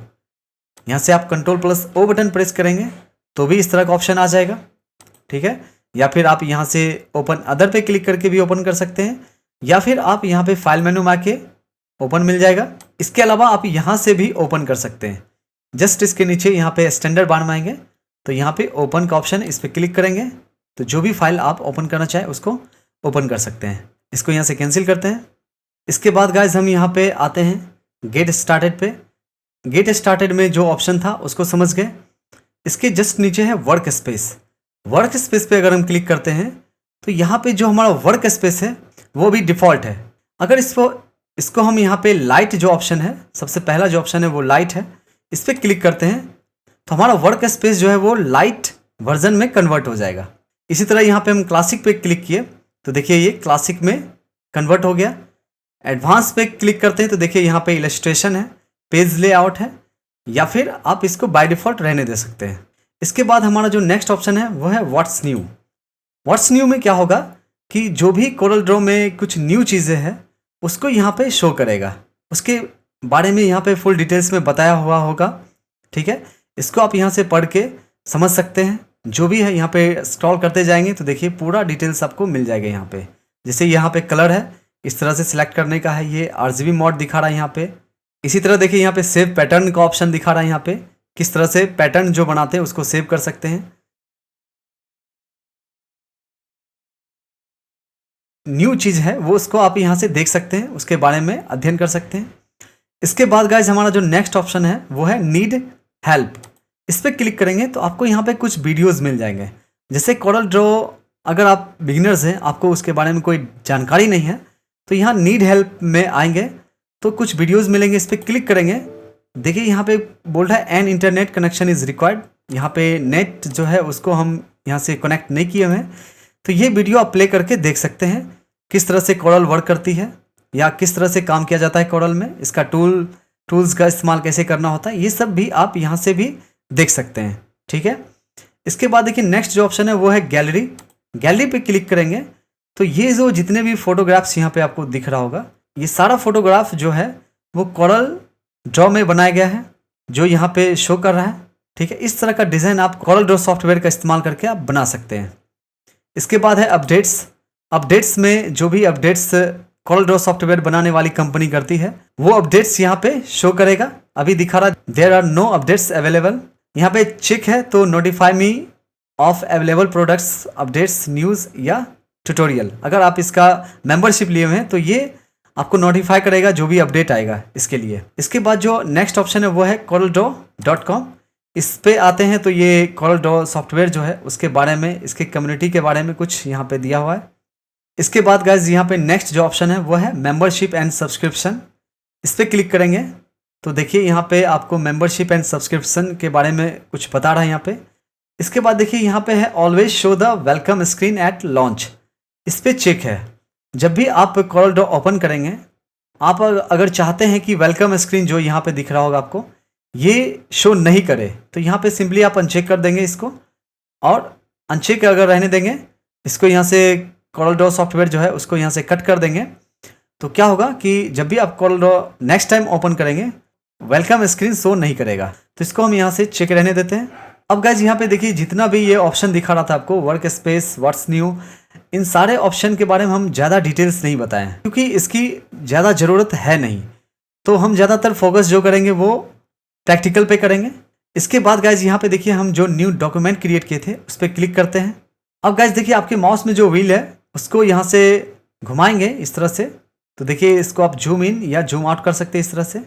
यहाँ से आप Ctrl+O बटन प्रेस करेंगे तो भी इस तरह का ऑप्शन आ जाएगा। ठीक है, या फिर आप यहाँ से ओपन अदर पे क्लिक करके भी ओपन कर सकते हैं, या फिर आप यहाँ पे फाइल मेनू में आके ओपन मिल जाएगा। इसके अलावा आप यहाँ से भी ओपन कर सकते हैं। जस्ट इसके नीचे यहाँ पे स्टैंडर्ड बार में आएंगे तो यहाँ पे ओपन का ऑप्शन है, इस पर क्लिक करेंगे तो जो भी फाइल आप ओपन करना चाहें उसको ओपन कर सकते हैं। इसको यहाँ से कैंसिल करते हैं। इसके बाद गाइज हम यहाँ पे आते हैं गेट स्टार्टेड पे। गेट स्टार्टेड में जो ऑप्शन था उसको समझ गए। इसके जस्ट नीचे है वर्क स्पेस। वर्क स्पेस पे अगर हम क्लिक करते हैं तो यहाँ पे जो हमारा वर्क स्पेस है वो भी डिफ़ॉल्ट है। अगर इसको हम यहाँ पे लाइट जो ऑप्शन है, सबसे पहला जो ऑप्शन है वो लाइट है, इस पर क्लिक करते हैं तो हमारा वर्क स्पेस जो है वो लाइट वर्जन में कन्वर्ट हो जाएगा। इसी तरह यहाँ पे हम क्लासिक पे क्लिक किए तो देखिए ये क्लासिक में कन्वर्ट हो गया। एडवांस पे क्लिक करते हैं तो देखिए यहाँ पे इलस्ट्रेशन है, पेज लेआउट है, या फिर आप इसको बाय डिफ़ॉल्ट रहने दे सकते हैं। इसके बाद हमारा जो नेक्स्ट ऑप्शन है वो है व्हाट्स न्यू। व्हाट्स न्यू में क्या होगा कि जो भी कोरल ड्रॉ में कुछ न्यू चीज़ें हैं उसको यहाँ पे शो करेगा, उसके बारे में यहाँ पे फुल डिटेल्स में बताया हुआ होगा। ठीक है, इसको आप यहाँ से पढ़ के समझ सकते हैं। जो भी है यहाँ पे स्क्रॉल करते जाएंगे तो देखिए पूरा डिटेल्स आपको मिल जाएगा यहाँ पे। जैसे यहाँ पे कलर है, इस तरह से सिलेक्ट करने का है, ये RGB मोड दिखा रहा है यहाँ पे। इसी तरह देखिए यहाँ पे सेव पैटर्न का ऑप्शन दिखा रहा है, यहाँ पे किस तरह से पैटर्न जो बनाते हैं उसको सेव कर सकते हैं। न्यू चीज़ है वो उसको आप यहाँ से देख सकते हैं, उसके बारे में अध्ययन कर सकते हैं। इसके बाद गाइज हमारा जो नेक्स्ट ऑप्शन है वो है नीड हेल्प। इस पर क्लिक करेंगे तो आपको यहाँ पे कुछ वीडियोस मिल जाएंगे। जैसे कोरल ड्रॉ अगर आप बिगिनर्स हैं, आपको उसके बारे में कोई जानकारी नहीं है, तो यहाँ नीड हेल्प में आएंगे तो कुछ वीडियोस मिलेंगे। इस पर क्लिक करेंगे, देखिए यहाँ पे बोल रहा है an internet connection is required. यहाँ पे नेट जो है उसको हम यहाँ से कनेक्ट नहीं किए हुए हैं, तो ये वीडियो आप प्ले करके देख सकते हैं किस तरह से कोरल वर्क करती है या किस तरह से काम किया जाता है कोरल में, इसका टूल्स का इस्तेमाल कैसे करना होता है, ये सब भी आप यहाँ से भी देख सकते हैं। ठीक है, इसके बाद देखिए नेक्स्ट जो ऑप्शन है वो है गैलरी। गैलरी पे क्लिक करेंगे तो ये जो जितने भी फोटोग्राफ्स यहाँ पे आपको दिख रहा होगा, ये सारा फोटोग्राफ जो है वो कोरल ड्रॉ में बनाया गया है, जो यहाँ पे शो कर रहा है। ठीक है, इस तरह का डिज़ाइन आप कोरल ड्रॉ सॉफ्टवेयर का इस्तेमाल करके आप बना सकते हैं। इसके बाद है अपडेट्स। अपडेट्स में जो भी अपडेट्स कोरल ड्रॉ सॉफ्टवेयर बनाने वाली कंपनी करती है वो अपडेट्स यहाँ पे शो करेगा। अभी दिखा रहा there are no updates available. यहाँ पे चेक है तो notify me of available products, updates, news या ट्यूटोरियल। अगर आप इसका मेंबरशिप लिए हुए हैं तो ये आपको नोटिफाई करेगा जो भी अपडेट आएगा इसके लिए। इसके बाद जो नेक्स्ट ऑप्शन है वो है coreldraw.com। इस पे आते हैं तो ये कोरल ड्रॉ सॉफ्टवेयर जो है उसके बारे में, इसके कम्युनिटी के बारे में कुछ यहाँ पे दिया हुआ है। इसके बाद गाइज यहाँ पे नेक्स्ट जो ऑप्शन है वो है मेंबरशिप एंड सब्सक्रिप्शन। इस पर क्लिक करेंगे तो देखिए यहाँ पे आपको मेंबरशिप एंड सब्सक्रिप्शन के बारे में कुछ बता रहा है यहाँ पे। इसके बाद देखिए यहाँ पे है always show the welcome screen eight launch. इस पर चेक है, जब भी आप कोरल ड्रॉ ओपन करेंगे, आप अगर चाहते हैं कि वेलकम स्क्रीन जो यहाँ पे दिख रहा होगा आपको ये शो नहीं करे तो यहाँ पे सिंपली आप अनचेक कर देंगे इसको, और अनचेक अगर रहने देंगे, इसको यहाँ से कोरल ड्रॉ सॉफ्टवेयर जो है उसको यहाँ से कट कर देंगे, तो क्या होगा कि जब भी आप Corel Draw next time open करेंगे वेलकम स्क्रीन शो नहीं करेगा। तो इसको हम यहाँ से चेक रहने देते हैं। अब गाइज यहाँ पे देखिए जितना भी ये ऑप्शन दिखा रहा था आपको, वर्क स्पेस, व्हाट्स न्यू, इन सारे ऑप्शन के बारे में हम ज़्यादा डिटेल्स नहीं बताएं क्योंकि इसकी ज़्यादा ज़रूरत है नहीं। तो हम ज़्यादातर फोकस जो करेंगे वो प्रैक्टिकल पे करेंगे। इसके बाद गाइज यहाँ पे देखिए हम जो न्यू डॉक्यूमेंट क्रिएट किए थे उस पर क्लिक करते हैं। अब गाइज देखिए आपके माउस में जो व्हील है उसको यहाँ से घुमाएंगे इस तरह से, तो देखिए इसको आप जूम इन या जूम आउट कर सकते हैं इस तरह से।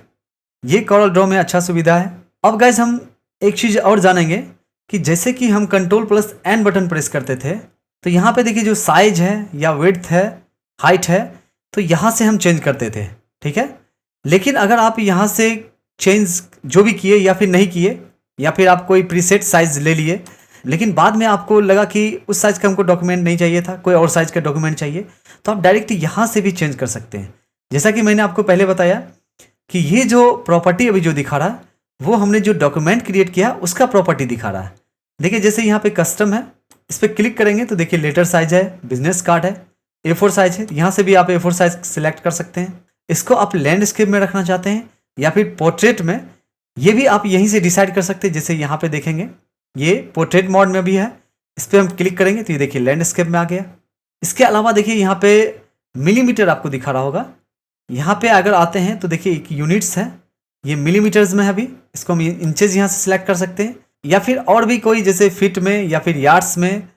ये कोरल ड्रॉ में अच्छा सुविधा है। अब गाइज हम एक चीज़ और जानेंगे कि जैसे कि हम Ctrl+N बटन प्रेस करते थे तो यहाँ पे देखिए जो साइज है या विड्थ है, हाइट है, तो यहाँ से हम चेंज करते थे, ठीक है। लेकिन अगर आप यहाँ से चेंज जो भी किए या फिर नहीं किए, या फिर आप कोई प्रीसेट साइज ले लिए, लेकिन बाद में आपको लगा कि उस साइज का हमको डॉक्यूमेंट नहीं चाहिए था, कोई और साइज का डॉक्यूमेंट चाहिए, तो आप डायरेक्ट यहाँ से भी चेंज कर सकते हैं। जैसा कि मैंने आपको पहले बताया कि ये जो प्रॉपर्टी अभी जो दिखा रहा है वो हमने जो डॉक्यूमेंट क्रिएट किया उसका प्रॉपर्टी दिखा रहा है। देखिए जैसे यहाँ पे कस्टम है, इस पर क्लिक करेंगे तो देखिए लेटर साइज है, बिजनेस कार्ड है, A4 साइज है, यहाँ से भी आप A4 साइज सिलेक्ट कर सकते हैं। इसको आप लैंडस्केप में रखना चाहते हैं या फिर पोर्ट्रेट में, ये भी आप यहीं से डिसाइड कर सकते हैं। जैसे यहाँ पे देखेंगे ये पोर्ट्रेट मोड में भी है, इस पर हम क्लिक करेंगे तो ये देखिए लैंडस्केप में आ गया। इसके अलावा देखिए यहाँ पे मिलीमीटर आपको दिखा रहा होगा, यहाँ पे अगर आते हैं तो देखिए एक यूनिट्स है, ये मिलीमीटर्स में है अभी, इसको हम इंचेज यहाँ से सिलेक्ट कर सकते हैं, या फिर और भी कोई जैसे फीट में या फिर यार्ड्स में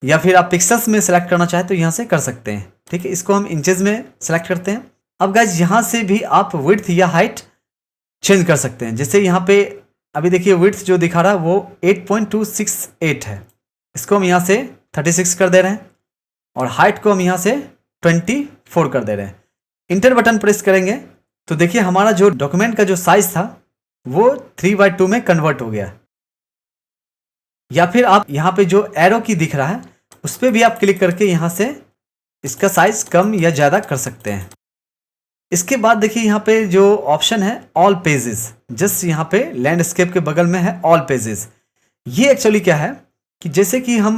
या फिर आप पिक्सल्स में सेलेक्ट करना चाहें तो यहाँ से कर सकते हैं, ठीक है। इसको हम इंचेज में सेलेक्ट करते हैं। अब गाइज यहाँ से भी आप विड्थ या हाइट चेंज कर सकते हैं। जैसे यहाँ पे अभी देखिए विड्थ जो दिखा रहा है वो 8.268 है, इसको हम यहाँ से 36 कर दे रहे हैं और हाइट को हम यहाँ से 24 कर दे रहे हैं। इंटर बटन प्रेस करेंगे तो देखिए हमारा जो डॉक्यूमेंट का जो साइज था वो 3/2 में कन्वर्ट हो गया। या फिर आप यहाँ पे जो एरो की दिख रहा है उस पर भी आप क्लिक करके यहाँ से इसका साइज कम या ज़्यादा कर सकते हैं। इसके बाद देखिए यहाँ पे जो ऑप्शन है ऑल पेजेस, जस्ट यहाँ पे लैंडस्केप के बगल में है ऑल पेजेस। ये एक्चुअली क्या है कि जैसे कि हम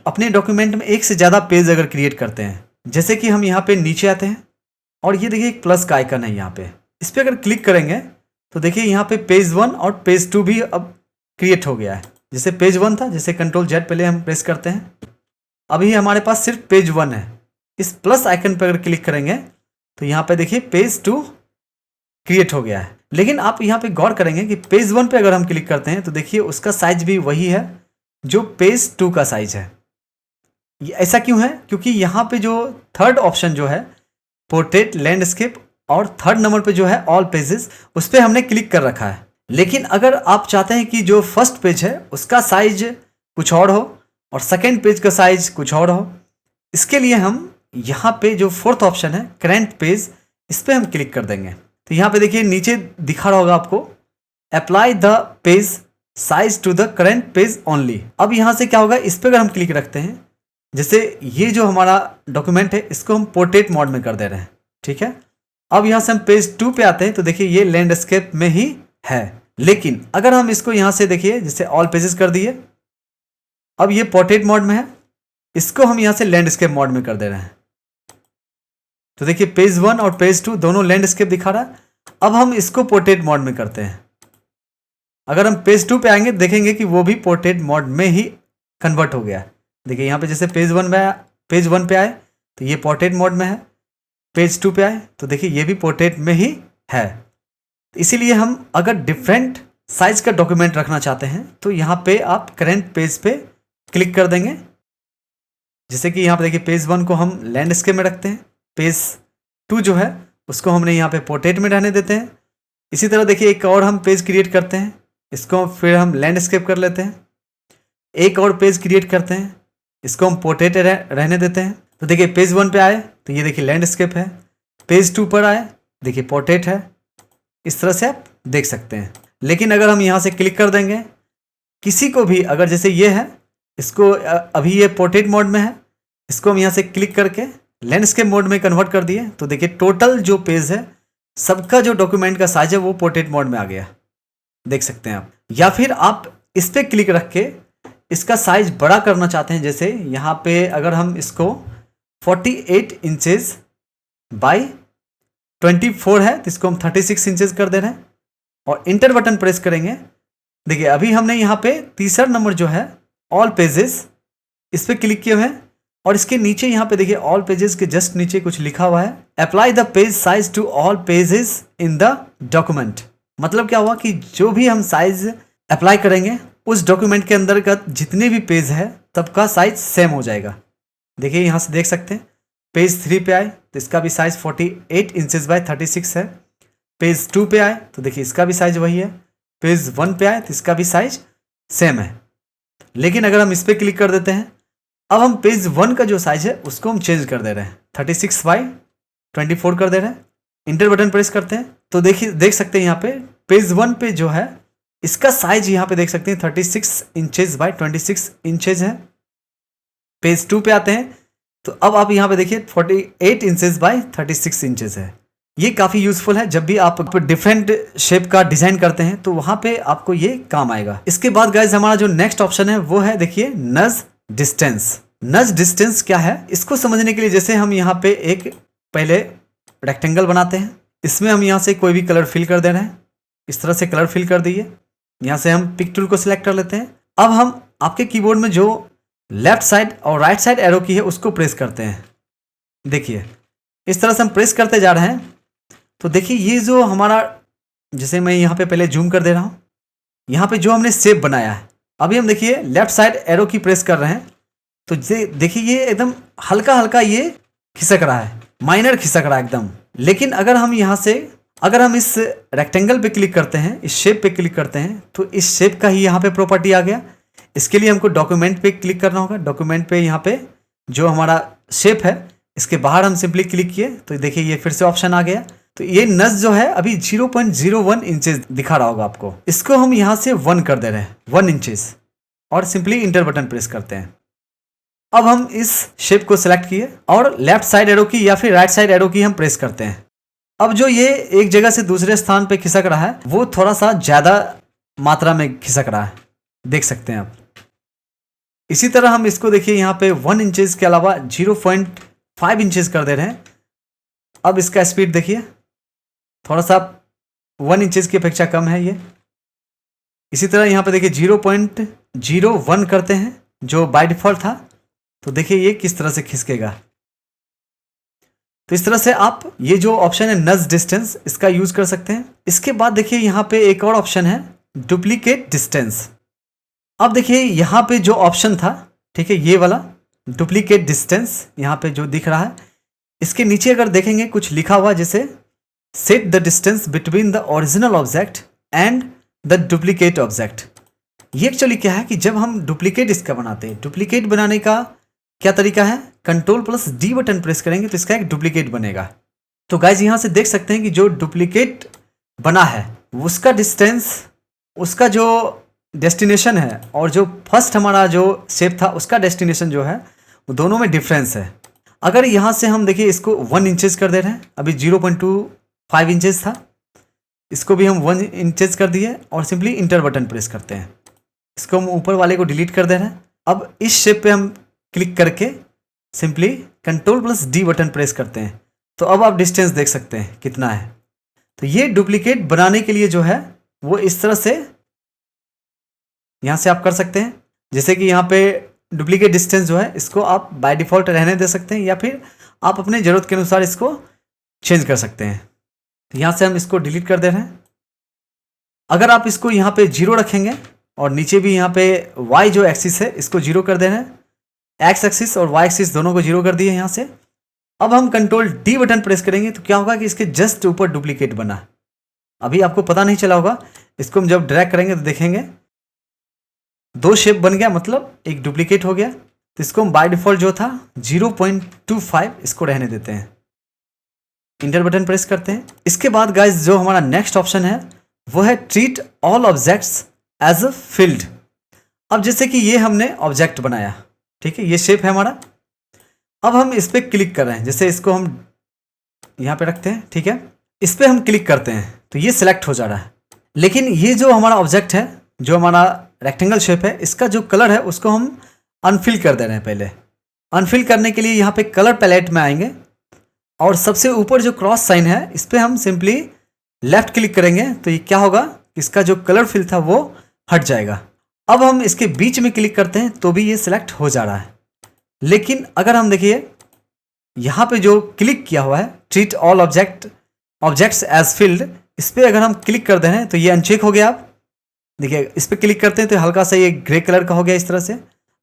अपने डॉक्यूमेंट में एक से ज़्यादा पेज अगर क्रिएट करते हैं, जैसे कि हम यहाँ पे नीचे आते हैं और ये देखिए एक प्लस का आइकन है यहाँ पे, इस पर अगर क्लिक करेंगे तो देखिए यहाँ पे पेज 1 और पेज 2 भी अब क्रिएट हो गया है। जैसे पेज 1 था, जैसे Ctrl+Z पहले हम प्रेस करते हैं, अभी हमारे पास सिर्फ पेज 1 है। इस प्लस आइकन पर अगर क्लिक करेंगे तो यहाँ पे देखिए पेज 2 क्रिएट हो गया है। लेकिन आप यहाँ पे गौर करेंगे कि पेज 1 पे अगर हम क्लिक करते हैं तो देखिए उसका साइज भी वही है जो पेज 2 का साइज है। ये ऐसा क्यों है? क्योंकि यहाँ पे जो थर्ड ऑप्शन जो है पोर्ट्रेट लैंडस्केप और थर्ड नंबर पे जो है ऑल पेजेस, उस पर हमने क्लिक कर रखा है। लेकिन अगर आप चाहते हैं कि जो फर्स्ट पेज है उसका साइज कुछ और हो और सेकेंड पेज का साइज कुछ और हो, इसके लिए हम यहाँ पे जो फोर्थ ऑप्शन है करंट पेज, इस पर हम क्लिक कर देंगे। तो यहाँ पे देखिए नीचे दिखा रहा होगा आपको apply the page size to the current page only. अब यहाँ से क्या होगा, इस पर अगर हम क्लिक रखते हैं, जैसे ये जो हमारा डॉक्यूमेंट है इसको हम पोर्ट्रेट मोड में कर दे रहे हैं, ठीक है। अब यहाँ से हम पेज 2 पे आते हैं तो देखिए ये लैंडस्केप में ही है। लेकिन अगर हम इसको यहाँ से देखिए जैसे ऑल पेजेस कर दिए, अब ये पोर्ट्रेट मोड में है, इसको हम यहाँ से लैंडस्केप मोड में कर दे रहे हैं। तो देखिए पेज 1 और पेज 2 दोनों लैंडस्केप दिखा रहा है। अब हम इसको पोर्ट्रेट मोड में करते हैं। अगर हम पेज 2 पे आएंगे देखेंगे कि वो भी पोर्ट्रेट मोड में ही कन्वर्ट हो गया। देखिए यहाँ पे जैसे पेज 1 पे आए तो ये पोर्ट्रेट मोड में है, पेज 2 पे आए तो देखिए ये भी पोर्ट्रेट में ही है। इसीलिए हम अगर डिफरेंट साइज का डॉक्यूमेंट रखना चाहते हैं तो यहाँ पे आप करंट पेज पे क्लिक कर देंगे। जैसे कि यहाँ पे देखिए पेज 1 को हम लैंडस्केप में रखते हैं, पेज 2 जो है उसको हमने यहाँ पे पोर्ट्रेट में रहने देते हैं। इसी तरह देखिए एक और हम पेज क्रिएट करते हैं, इसको फिर हम लैंडस्केप कर लेते हैं। एक और पेज क्रिएट करते हैं, इसको हम पोर्ट्रेट रहने देते हैं। तो देखिए पेज 1 पे आए तो ये देखिए लैंडस्केप है, पेज 2 पर आए देखिए पोर्ट्रेट है। इस तरह से आप देख सकते हैं। लेकिन अगर हम यहाँ से क्लिक कर देंगे, किसी को भी अगर जैसे ये है, इसको अभी ये पोर्ट्रेट मोड में है, इसको हम यहाँ से क्लिक करके लैंडस्केप मोड में कन्वर्ट कर दिए तो देखिए टोटल जो पेज है सबका जो डॉक्यूमेंट का साइज है वो पोर्ट्रेट मोड में आ गया, देख सकते हैं आप। या फिर आप इस पर क्लिक रख के इसका साइज बड़ा करना चाहते हैं, जैसे यहाँ पे अगर हम इसको 48 इंचेस बाई 24 है तो इसको हम 36 इंचेस कर दे रहे हैं और इंटर बटन प्रेस करेंगे। देखिए अभी हमने यहाँ पे तीसरा नंबर जो है ऑल पेजेस, इस पर क्लिक किए हुए हैं और इसके नीचे यहाँ पे देखिए ऑल पेजेस के जस्ट नीचे कुछ लिखा हुआ है apply the page size to all pages in the document. मतलब क्या हुआ कि जो भी हम साइज अप्लाई करेंगे उस डॉक्यूमेंट के अंदर का जितने भी पेज है सबका साइज सेम हो जाएगा। देखिए यहाँ से देख सकते हैं पेज 3 पे आए तो इसका भी साइज 48 इंचेस बाय 36 है। पेज 2 पे आए तो देखिए इसका भी साइज वही है। पेज 1 पे आए तो इसका भी साइज सेम है। लेकिन अगर हम इस पर क्लिक कर देते हैं अब हम पेज 1 का जो साइज है उसको हम चेंज कर दे रहे हैं, 36/24 कर दे रहे हैं। इंटर बटन प्रेस करते हैं तो देखिए देख सकते हैं यहाँ पे पेज 1 पे जो है इसका साइज यहाँ पे देख सकते हैं 36 इंचेस बाय 26 इंचेस है। पेज 2 पे आते हैं तो अब आप यहाँ पे देखिए 48 इंचेस बाय 36 इंचेस है। ये काफ़ी यूजफुल है, जब भी आप डिफरेंट शेप का डिजाइन करते हैं तो वहां पे आपको ये काम आएगा। इसके बाद गाइज हमारा जो नेक्स्ट ऑप्शन है वो है देखिए नज डिस्टेंस। नज डिस्टेंस क्या है इसको समझने के लिए जैसे हम यहाँ पे एक पहले रेक्टेंगल बनाते हैं, इसमें हम यहाँ से कोई भी कलर फिल कर दे रहे हैं, इस तरह से कलर फिल कर दिए। यहाँ से हम पिक टूल को सिलेक्ट कर लेते हैं। अब हम आपके कीबोर्ड में जो लेफ्ट साइड और राइट साइड एरो की है उसको प्रेस करते हैं। देखिए इस तरह से हम प्रेस करते जा रहे हैं तो देखिए ये जो हमारा, जैसे मैं यहाँ पे पहले जूम कर दे रहा हूँ, यहाँ पे जो हमने शेप बनाया है अभी हम देखिए लेफ्ट साइड एरो की प्रेस कर रहे हैं तो देखिए ये एकदम हल्का हल्का ये खिसक रहा है, माइनर खिसक रहा है एकदम। लेकिन अगर हम यहाँ से अगर हम इस रेक्टेंगल पे क्लिक करते हैं, इस शेप पे क्लिक करते हैं तो इस शेप का ही यहाँ पे प्रॉपर्टी आ गया। इसके लिए हमको डॉक्यूमेंट पे क्लिक करना होगा। डॉक्यूमेंट पे यहाँ पे जो हमारा शेप है इसके बाहर हम सिंपली क्लिक किए तो देखिए ये फिर से ऑप्शन आ गया। तो ये नज जो है अभी 0.01 इंचेस दिखा रहा होगा आपको, इसको हम यहाँ से 1 कर दे रहे हैं, 1 इंचेस, और सिंपली इंटर बटन प्रेस करते हैं। अब हम इस शेप को सिलेक्ट किए और लेफ्ट साइड एरो की या फिर राइट साइड एरो की हम प्रेस करते हैं। अब जो ये एक जगह से दूसरे स्थान पे खिसक रहा है वो थोड़ा सा ज्यादा मात्रा में खिसक रहा है, देख सकते हैं आप। इसी तरह हम इसको देखिए यहाँ पे 1 इंचेस के अलावा 0.5 इंचेस कर दे रहे हैं। अब इसका स्पीड देखिए थोड़ा सा 1 इंचेस की अपेक्षा कम है ये। इसी तरह यहाँ पे देखिए 0.01 करते हैं जो बाय डिफॉल्ट था, तो देखिए ये किस तरह से खिसकेगा। तो इस तरह से आप ये जो ऑप्शन है नज डिस्टेंस इसका यूज कर सकते हैं। इसके बाद देखिए यहाँ पे एक और ऑप्शन है डुप्लीकेट डिस्टेंस। अब देखिए यहाँ पे जो ऑप्शन था, ठीक है, ये वाला डुप्लीकेट डिस्टेंस यहाँ पे जो दिख रहा है, इसके नीचे अगर देखेंगे कुछ लिखा हुआ जैसे set the distance between the original object and the duplicate object. ये एक्चुअली क्या है कि जब हम डुप्लीकेट इसका बनाते हैं, डुप्लीकेट बनाने का क्या तरीका है, Ctrl+D बटन प्रेस करेंगे तो इसका एक डुप्लीकेट बनेगा। तो गाइज यहाँ से देख सकते हैं कि जो डुप्लीकेट बना है उसका डिस्टेंस, उसका जो डेस्टिनेशन है और जो फर्स्ट हमारा जो शेप था उसका डेस्टिनेशन जो है वो दोनों में डिफरेंस है। अगर यहाँ से हम देखिए इसको 1 इंचेस कर दे रहे हैं, अभी 0.25 इंचेस था, इसको भी हम 1 इंचेस कर दिए और सिंपली इंटर बटन प्रेस करते हैं। इसको हम ऊपर वाले को डिलीट कर दे रहे हैं। अब इस शेप पे हम क्लिक करके सिंपली Ctrl+D बटन प्रेस करते हैं तो अब आप डिस्टेंस देख सकते हैं कितना है। तो ये डुप्लीकेट बनाने के लिए जो है वो इस तरह से यहाँ से आप कर सकते हैं। जैसे कि यहाँ पे डुप्लीकेट डिस्टेंस जो है इसको आप बाय डिफ़ॉल्ट रहने दे सकते हैं या फिर आप अपने ज़रूरत के अनुसार इसको चेंज कर सकते हैं। तो यहाँ से हम इसको डिलीट कर दे रहे हैं। अगर आप इसको यहाँ पे 0 रखेंगे और नीचे भी यहाँ पे y जो एक्सिस है इसको 0 कर दे रहे हैं, एक्स एक्सिस और वाई एक्सिस दोनों को 0 कर दिए यहाँ से। अब हम Ctrl+D बटन प्रेस करेंगे तो क्या होगा कि इसके जस्ट ऊपर डुप्लीकेट बना। अभी आपको पता नहीं चला होगा, इसको हम जब ड्रैग करेंगे तो देखेंगे 2 शेप बन गया, मतलब एक डुप्लीकेट हो गया। तो इसको हम बाय डिफॉल्ट जो था 0.25 इसको रहने देते हैं, इंटर बटन प्रेस करते हैं। इसके बाद गाइज जो हमारा नेक्स्ट ऑप्शन है वो है treat all objects as a field. अब जैसे कि ये हमने ऑब्जेक्ट बनाया, ठीक है, ये शेप है हमारा। अब हम इस पर क्लिक कर रहे हैं, जैसे इसको हम यहाँ पे रखते हैं, ठीक है, इस पर हम क्लिक करते हैं तो ये सिलेक्ट हो जा रहा है। लेकिन ये जो हमारा ऑब्जेक्ट है, जो हमारा रेक्टेंगल शेप है, इसका जो कलर है उसको हम अनफिल कर दे रहे हैं। पहले अनफिल करने के लिए यहाँ पे कलर पैलेट में आएंगे और सबसे ऊपर जो क्रॉस साइन है इस पर हम सिंपली लेफ्ट क्लिक करेंगे तो ये क्या होगा, इसका जो कलर फिल था वो हट जाएगा। अब हम इसके बीच में क्लिक करते हैं तो भी ये सिलेक्ट हो जा रहा है। लेकिन अगर हम देखिए यहाँ पे जो क्लिक किया हुआ है treat all objects as field, इस पर अगर हम क्लिक कर दे रहे हैं तो ये अनचेक हो गया। आप देखिए इस पर क्लिक करते हैं तो हल्का सा ये ग्रे कलर का हो गया इस तरह से।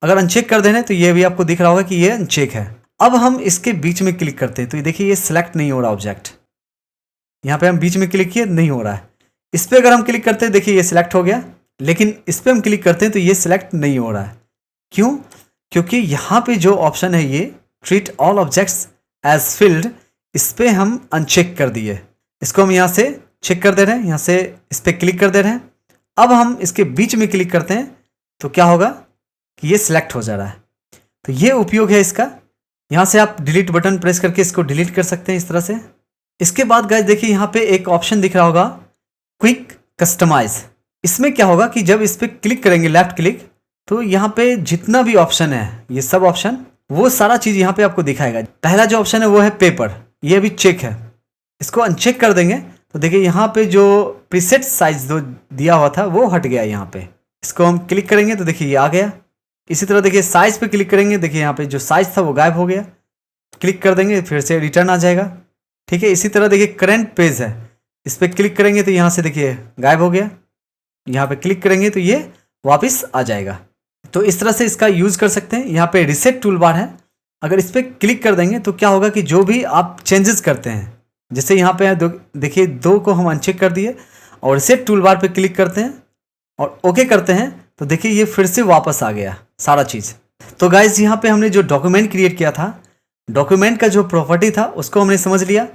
अगर अनचेक कर दे रहे हैं तो ये भी आपको दिख रहा होगा कि ये अनचेक है। अब हम इसके बीच में क्लिक करते हैं तो ये देखिए ये सिलेक्ट नहीं हो रहा ऑब्जेक्ट। यहाँ पे हम बीच में क्लिक किए, नहीं हो रहा है। इस पर अगर हम क्लिक करते हैं देखिए ये सिलेक्ट हो गया, लेकिन इस पर हम क्लिक करते हैं तो ये सिलेक्ट नहीं हो रहा है। क्यों? क्योंकि यहाँ पे जो ऑप्शन है ये treat all objects as field, इस पर हम अनचेक कर दिए। इसको हम यहाँ से चेक कर दे रहे हैं, यहाँ से इस पर क्लिक कर दे रहे हैं। अब हम इसके बीच में क्लिक करते हैं तो क्या होगा कि ये सिलेक्ट हो जा रहा है। तो ये उपयोग है इसका। यहाँ से आप डिलीट बटन प्रेस करके इसको डिलीट कर सकते हैं इस तरह से। इसके बाद गाइस देखिए यहाँ पे एक ऑप्शन दिख रहा होगा क्विक कस्टमाइज। इसमें क्या होगा कि जब इस पर क्लिक करेंगे लेफ्ट क्लिक, तो यहाँ पे जितना भी ऑप्शन है, ये सब ऑप्शन, वो सारा चीज़ यहाँ पे आपको दिखाएगा। पहला जो ऑप्शन है वो है पेपर, ये अभी चेक है। इसको अनचेक कर देंगे तो देखिए यहाँ पे जो प्रीसेट साइज जो दिया हुआ था वो हट गया यहाँ पे। इसको हम क्लिक करेंगे तो देखिए ये आ गया। इसी तरह देखिए साइज पे क्लिक करेंगे, देखिए यहाँ पे जो साइज था वो गायब हो गया। क्लिक कर देंगे फिर से रिटर्न आ जाएगा। ठीक है, इसी तरह देखिए करंट पेज है, इस पर क्लिक करेंगे तो यहाँ से देखिए गायब हो गया। यहाँ पे क्लिक करेंगे तो ये वापस आ जाएगा। तो इस तरह से इसका यूज़ कर सकते हैं। यहाँ पे रिसेट टूल बार है, अगर इस पर क्लिक कर देंगे तो क्या होगा कि जो भी आप चेंजेस करते हैं, जैसे यहाँ पे देखिए 2 को हम अनचेक कर दिए और रिसेट टूल बार पे क्लिक करते हैं और ओके करते हैं तो देखिए ये फिर से वापस आ गया सारा चीज़। तो गाइज यहाँ पे हमने जो डॉक्यूमेंट क्रिएट किया था, डॉक्यूमेंट का जो प्रॉपर्टी था उसको हमने समझ लिया।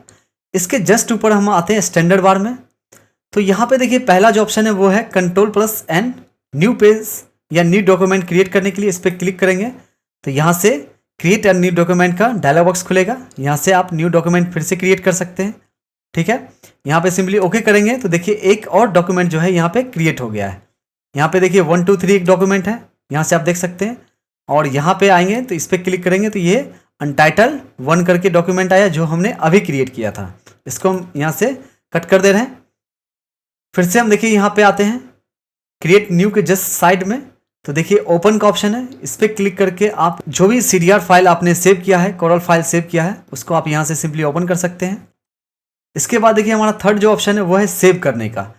इसके जस्ट ऊपर हम आते हैं स्टैंडर्ड बार में। तो यहाँ पे देखिए पहला जो ऑप्शन है वो है Ctrl+N न्यू पेज या न्यू डॉक्यूमेंट क्रिएट करने के लिए इस पर क्लिक करेंगे तो यहाँ से क्रिएट अ न्यू डॉक्यूमेंट का डायलॉग बॉक्स खुलेगा। यहाँ से आप न्यू डॉक्यूमेंट फिर से क्रिएट कर सकते हैं। ठीक है, यहाँ पे सिंपली ओके करेंगे तो देखिए एक और डॉक्यूमेंट जो है यहाँ पे क्रिएट हो गया है। यहाँ पे देखिए 1 2 3 एक डॉक्यूमेंट है, यहाँ से आप देख सकते हैं। और यहाँ पे आएंगे तो इस पर क्लिक करेंगे तो ये अनटाइटल 1 करके डॉक्यूमेंट आया जो हमने अभी क्रिएट किया था। इसको हम यहाँ से कट कर दे रहे हैं। फिर से हम देखिए यहाँ पे आते हैं क्रिएट न्यू के जस्ट साइड में, तो देखिए ओपन का ऑप्शन है, इस पर क्लिक करके आप जो भी CDR फाइल आपने सेव किया है, कोरल फाइल सेव किया है, उसको आप यहाँ से सिंपली ओपन कर सकते हैं। इसके बाद देखिए हमारा थर्ड जो ऑप्शन है वो है सेव करने का।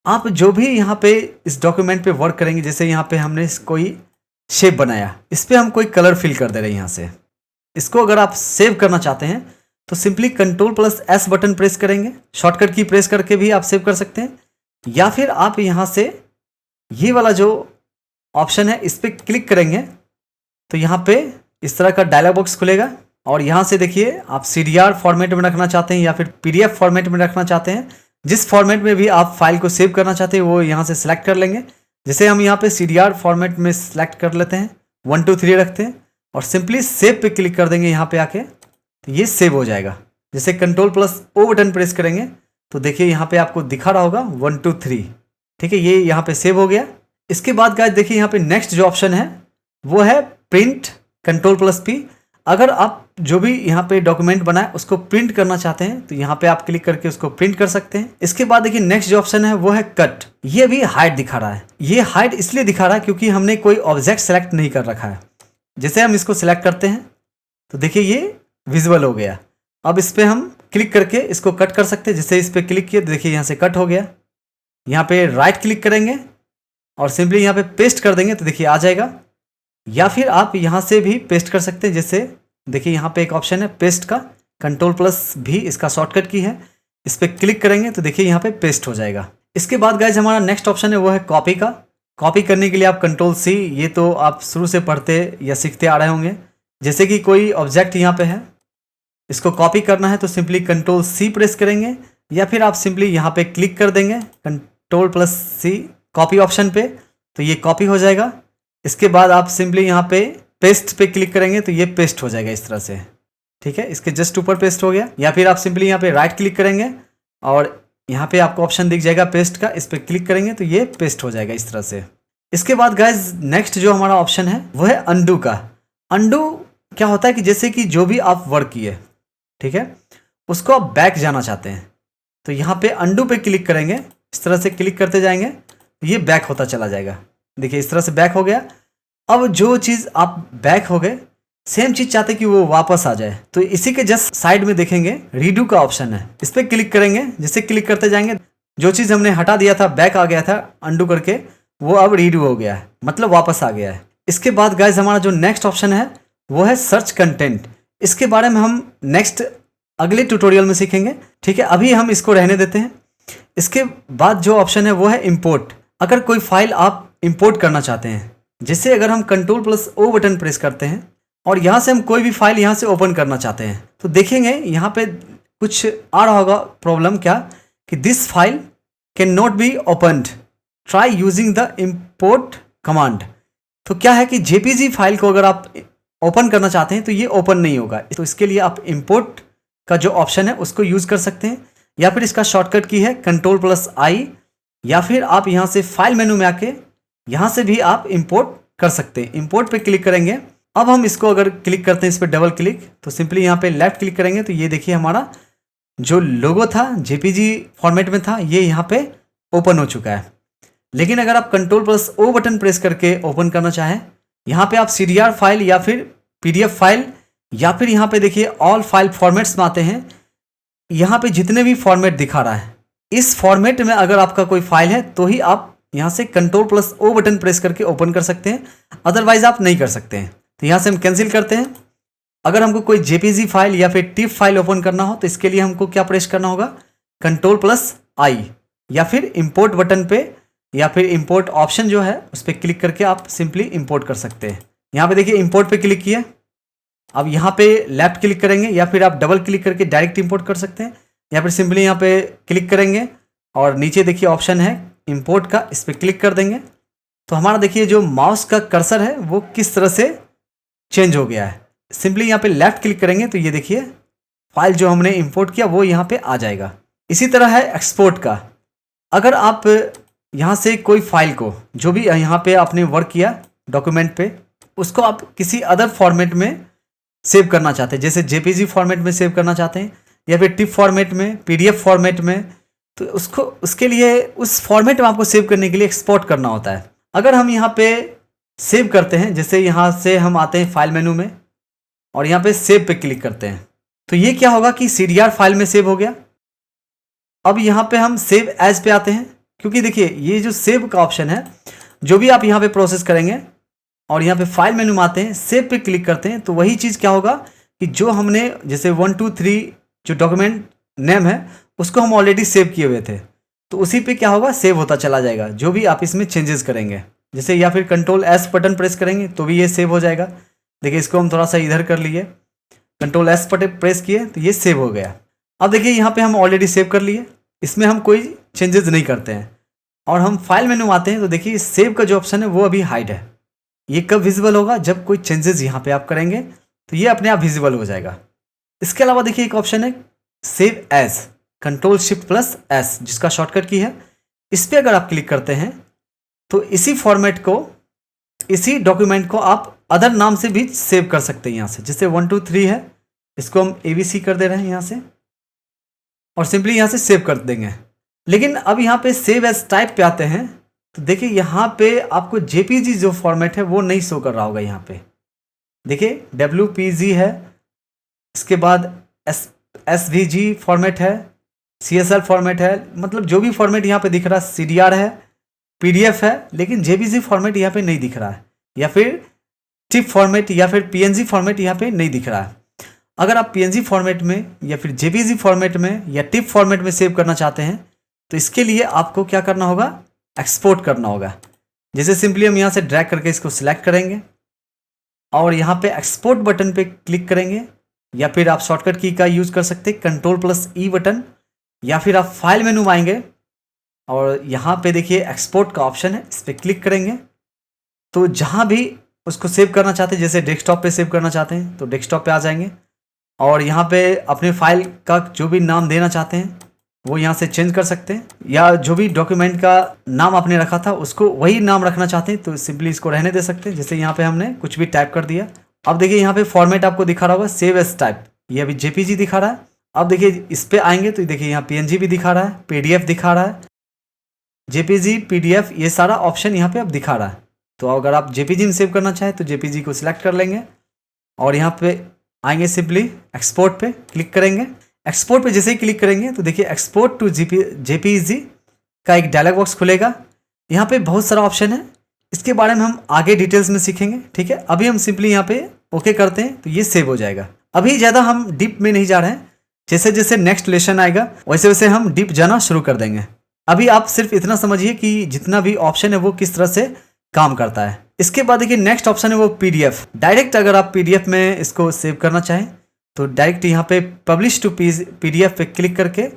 आप जो भी यहाँ पे इस डॉक्यूमेंट पे वर्क करेंगे, जैसे यहाँ पे हमने कोई शेप बनाया, इस पर हम कोई कलर फिल कर दे रहे हैं यहाँ से। इसको अगर आप सेव करना चाहते हैं तो सिंपली Ctrl+S बटन प्रेस करेंगे, शॉर्टकट की प्रेस करके भी आप सेव कर सकते हैं। या फिर आप यहाँ से ये वाला जो ऑप्शन है इस पर क्लिक करेंगे तो यहाँ पे इस तरह का डायलॉग बॉक्स खुलेगा और यहाँ से देखिए आप CDR फॉर्मेट में रखना चाहते हैं या फिर PDF फॉर्मेट में रखना चाहते हैं, जिस फॉर्मेट में भी आप फाइल को सेव करना चाहते हैं वो यहाँ से सिलेक्ट कर लेंगे। जैसे हम यहाँ पे CDR फॉर्मेट में सिलेक्ट कर लेते हैं, 1 2 3 रखते हैं और सिंपली सेव पे क्लिक कर देंगे यहाँ पे आके, तो ये सेव हो जाएगा। जैसे Ctrl+O बटन प्रेस करेंगे तो देखिए यहाँ पे आपको दिखा रहा होगा 1 2 3। ठीक है, ये यहाँ पे सेव हो गया। इसके बाद गाइस देखिए यहाँ पे नेक्स्ट जो ऑप्शन है वो है प्रिंट, Ctrl+P। अगर आप जो भी यहाँ पे डॉक्यूमेंट बनाए उसको प्रिंट करना चाहते हैं तो यहाँ पे आप क्लिक करके उसको प्रिंट कर सकते हैं। इसके बाद देखिए नेक्स्ट जो ऑप्शन है वो है कट। ये भी हाइड दिखा रहा है। ये हाइड इसलिए दिखा रहा है क्योंकि हमने कोई ऑब्जेक्ट सेलेक्ट नहीं कर रखा है। जैसे हम इसको सिलेक्ट करते हैं तो देखिए ये विजुअल हो गया। अब इस पर हम क्लिक करके इसको कट कर सकते हैं। जैसे इस पर क्लिक किए तो देखिए यहाँ से कट हो गया। यहाँ पे राइट क्लिक करेंगे और सिंपली यहाँ पे पेस्ट कर देंगे तो देखिए आ जाएगा। या फिर आप यहाँ से भी पेस्ट कर सकते हैं। जैसे देखिए यहाँ पे एक ऑप्शन है पेस्ट का, Ctrl+V इसका शॉर्टकट की है, इस पर क्लिक करेंगे तो देखिए यहाँ पे पेस्ट हो जाएगा। इसके बाद गाइज हमारा नेक्स्ट ऑप्शन है वो है कॉपी का। कॉपी करने के लिए आप Ctrl+C, ये तो आप शुरू से पढ़ते या सीखते आ रहे होंगे। जैसे कि कोई ऑब्जेक्ट यहाँ पे है, इसको कॉपी करना है तो सिंपली Ctrl+C प्रेस करेंगे या फिर आप सिंपली यहाँ पे क्लिक कर देंगे Ctrl+C कॉपी ऑप्शन पे, तो ये कॉपी हो जाएगा। इसके बाद आप सिंपली यहाँ पे पेस्ट पे क्लिक करेंगे तो ये पेस्ट हो जाएगा इस तरह से। ठीक है, इसके जस्ट ऊपर पेस्ट हो गया। या फिर आप सिंपली यहाँ पे राइट क्लिक करेंगे और यहाँ पे आपको ऑप्शन दिख जाएगा पेस्ट का, इस पर क्लिक करेंगे तो ये पेस्ट हो जाएगा इस तरह से। इसके बाद गाइज नेक्स्ट जो हमारा ऑप्शन है वो है अंडू का। अंडू क्या होता है कि जैसे कि जो भी आप वर्क किए, ठीक है, उसको आप बैक जाना चाहते हैं तो यहाँ पे अंडू पे क्लिक करेंगे, इस तरह से क्लिक करते जाएंगे तो ये बैक होता चला जाएगा। देखिए इस तरह से बैक हो गया। अब जो चीज़ आप बैक हो गए, सेम चीज़ चाहते कि वो वापस आ जाए, तो इसी के जस्ट साइड में देखेंगे रीडू का ऑप्शन है, इस पर क्लिक करेंगे। जैसे क्लिक करते जाएंगे जो चीज़ हमने हटा दिया था, बैक आ गया था अंडू करके, वो अब रीडू हो गया है, मतलब वापस आ गया है। इसके बाद गाइज हमारा जो नेक्स्ट ऑप्शन है वो है सर्च कंटेंट। इसके बारे में हम नेक्स्ट अगले ट्यूटोरियल में सीखेंगे। ठीक है, अभी हम इसको रहने देते हैं। इसके बाद जो ऑप्शन है वो है इंपोर्ट। अगर कोई फाइल आप इंपोर्ट करना चाहते हैं जैसे अगर हम Ctrl+O बटन प्रेस करते हैं और यहाँ से हम कोई भी फाइल यहाँ से ओपन करना चाहते हैं तो देखेंगे यहाँ पे कुछ आ रहा होगा प्रॉब्लम, क्या कि this file can not be opened, try using the import command. तो क्या है कि जेपीजी फाइल को अगर आप ओपन करना चाहते हैं तो ये ओपन नहीं होगा। तो इसके लिए आप इम्पोर्ट का जो ऑप्शन है उसको यूज़ कर सकते हैं, या फिर इसका शॉर्टकट की है Ctrl+I, या फिर आप यहाँ से फाइल मेनू में आके यहाँ से भी आप इंपोर्ट कर सकते हैं। इंपोर्ट पे क्लिक करेंगे। अब हम इसको अगर क्लिक करते हैं, इस पर डबल क्लिक, तो सिंपली यहाँ पे लेफ्ट क्लिक करेंगे तो ये देखिए हमारा जो लोगो था जेपीजी फॉर्मेट में था ये यहाँ पे ओपन हो चुका है। लेकिन अगर आप Ctrl+O बटन प्रेस करके ओपन करना चाहें, यहाँ पे आप CDR फाइल या फिर PDF फाइल या फिर यहाँ पे देखिए ऑल फाइल फॉर्मेट्स में आते हैं। यहाँ पे जितने भी फॉर्मेट दिखा रहा है इस फॉर्मेट में अगर आपका कोई फाइल है तो ही आप यहाँ से Ctrl+O बटन प्रेस करके ओपन कर सकते हैं, अदरवाइज आप नहीं कर सकते हैं। तो यहाँ से हम कैंसिल करते हैं। अगर हमको कोई जेपीजी फाइल या फिर टिफ फाइल ओपन करना हो तो इसके लिए हमको क्या प्रेस करना होगा, Ctrl+I, या फिर इंपोर्ट बटन पे या फिर इंपोर्ट ऑप्शन जो है उस पर क्लिक करके आप सिंपली इंपोर्ट कर सकते हैं। यहाँ पे देखिए इंपोर्ट पे क्लिक किया। अब यहाँ पे लेफ्ट क्लिक करेंगे या फिर आप डबल क्लिक करके डायरेक्ट इंपोर्ट कर सकते हैं, या फिर सिंपली यहाँ पे क्लिक करेंगे और नीचे देखिए ऑप्शन है इंपोर्ट का, इस पर क्लिक कर देंगे तो हमारा देखिए जो माउस का कर्सर है वो किस तरह से चेंज हो गया है। सिंपली यहाँ पे लेफ्ट क्लिक करेंगे तो ये देखिए फाइल जो हमने इंपोर्ट किया वो यहाँ पे आ जाएगा। इसी तरह है एक्सपोर्ट का। अगर आप यहाँ से कोई फाइल को जो भी यहाँ पे आपने वर्क किया डॉक्यूमेंट पे उसको आप किसी अदर फॉर्मेट में सेव करना चाहते हैं, जैसे जेपीजी फॉर्मेट में सेव करना चाहते हैं या फिर टिफ फॉर्मेट में, पीडीएफ फॉर्मेट में, तो उसके लिए उस फॉर्मेट में आपको सेव करने के लिए एक्सपोर्ट करना होता है। अगर हम यहाँ पे सेव करते हैं, जैसे यहाँ से हम आते हैं फाइल मेनू में और यहाँ पे सेव पे क्लिक करते हैं तो ये क्या होगा कि CDR फाइल में सेव हो गया। अब यहाँ पे हम सेव एज पे आते हैं, क्योंकि देखिए ये जो सेव का ऑप्शन है जो भी आप यहाँ पे प्रोसेस करेंगे और यहाँ पे फाइल मेनू में आते हैं सेव पे क्लिक करते हैं तो वही चीज़ क्या होगा कि जो हमने जैसे 1 2 3 जो डॉक्यूमेंट नेम है उसको हम ऑलरेडी सेव किए हुए थे तो उसी पे क्या होगा सेव होता चला जाएगा जो भी आप इसमें चेंजेस करेंगे। जैसे या फिर Ctrl+S बटन प्रेस करेंगे तो भी ये सेव हो जाएगा। देखिए इसको हम थोड़ा सा इधर कर लिए, Ctrl+S बटन प्रेस किए तो ये सेव हो गया। अब देखिए यहाँ पे हम ऑलरेडी सेव कर लिए, इसमें हम कोई चेंजेस नहीं करते हैं और हम फाइल मेनू आते हैं तो देखिए सेव का जो ऑप्शन है वो अभी हाइड है। ये कब विजिबल होगा, जब कोई चेंजेस यहाँ पे आप करेंगे तो ये अपने आप विजिबल हो जाएगा। इसके अलावा देखिए एक ऑप्शन है सेव एज, Ctrl+Shift+S जिसका शॉर्टकट की है, इस पर अगर आप क्लिक करते हैं तो इसी फॉर्मेट को, इसी डॉक्यूमेंट को आप अदर नाम से भी सेव कर सकते हैं। यहाँ से जैसे 1 2 3 है इसको हम ABC कर दे रहे हैं यहाँ से और सिंपली यहाँ से सेव कर देंगे। लेकिन अब यहाँ पे सेव एज टाइप पे आते हैं तो देखिए यहाँ पे आपको JPG जो फॉर्मेट है वो नहीं शो कर रहा होगा। यहाँ पे देखिए WPG है, इसके बाद SVG फॉर्मेट है, CSL फॉर्मेट है, मतलब जो भी फॉर्मेट यहाँ पे दिख रहा है CDR है, PDF है, लेकिन JPG फॉर्मेट यहाँ पे नहीं दिख रहा है, या फिर TIFF फॉर्मेट या फिर PNG फॉर्मेट यहाँ पे नहीं दिख रहा है। अगर आप PNG फॉर्मेट में या फिर JPG फॉर्मेट में या TIFF फॉर्मेट में सेव करना चाहते हैं तो इसके लिए आपको क्या करना होगा, एक्सपोर्ट करना होगा। जैसे सिंपली हम यहाँ से ड्रैग करके इसको सिलेक्ट करेंगे और यहाँ पे एक्सपोर्ट बटन पे क्लिक करेंगे, या फिर आप शॉर्टकट की का यूज़ कर सकते हैं Ctrl+E बटन, या फिर आप फाइल मेनू में आएंगे और यहाँ पे देखिए एक्सपोर्ट का ऑप्शन है, इस पर क्लिक करेंगे तो जहाँ भी उसको सेव करना चाहते हैं, जैसे डेस्कटॉप पे सेव करना चाहते हैं तो डेस्कटॉप पे आ जाएंगे और यहाँ पे अपने फाइल का जो भी नाम देना चाहते हैं वो यहाँ से चेंज कर सकते हैं, या जो भी डॉक्यूमेंट का नाम आपने रखा था उसको वही नाम रखना चाहते हैं तो सिंपली इसको रहने दे सकते हैं। जैसे यहाँ पे हमने कुछ भी टाइप कर दिया। अब देखिए यहाँ पे फॉर्मेट आपको दिखा रहा होगा सेव एज टाइप, ये अभी JPG दिखा रहा है। अब देखिए इस पे आएंगे तो देखिए यहाँ PNG भी दिखा रहा है, PDF दिखा रहा है, JPG PDF ये सारा ऑप्शन यहाँ पे अब दिखा रहा है। तो अगर आप JPG में सेव करना चाहें तो JPG को सिलेक्ट कर लेंगे और यहाँ पे आएंगे, सिंपली एक्सपोर्ट पे क्लिक करेंगे। एक्सपोर्ट पे जैसे ही क्लिक करेंगे तो देखिए एक्सपोर्ट टू JPG का एक डायलॉग बॉक्स खुलेगा। यहाँ पे बहुत सारा ऑप्शन है, इसके बारे में हम आगे डिटेल्स में सीखेंगे, ठीक है। अभी हम सिंपली यहाँ पे ओके करते हैं तो ये सेव हो जाएगा। अभी ज़्यादा हम डीप में नहीं जा रहे हैं, जैसे जैसे नेक्स्ट लेसन आएगा वैसे वैसे हम डीप जाना शुरू कर देंगे। अभी आप सिर्फ इतना समझिए कि जितना भी ऑप्शन है वो किस तरह से काम करता है। इसके बाद देखिए नेक्स्ट ऑप्शन है वो PDF। डायरेक्ट अगर आप PDF में इसको सेव करना चाहें तो डायरेक्ट यहाँ पे पब्लिश टू PDF पे क्लिक करके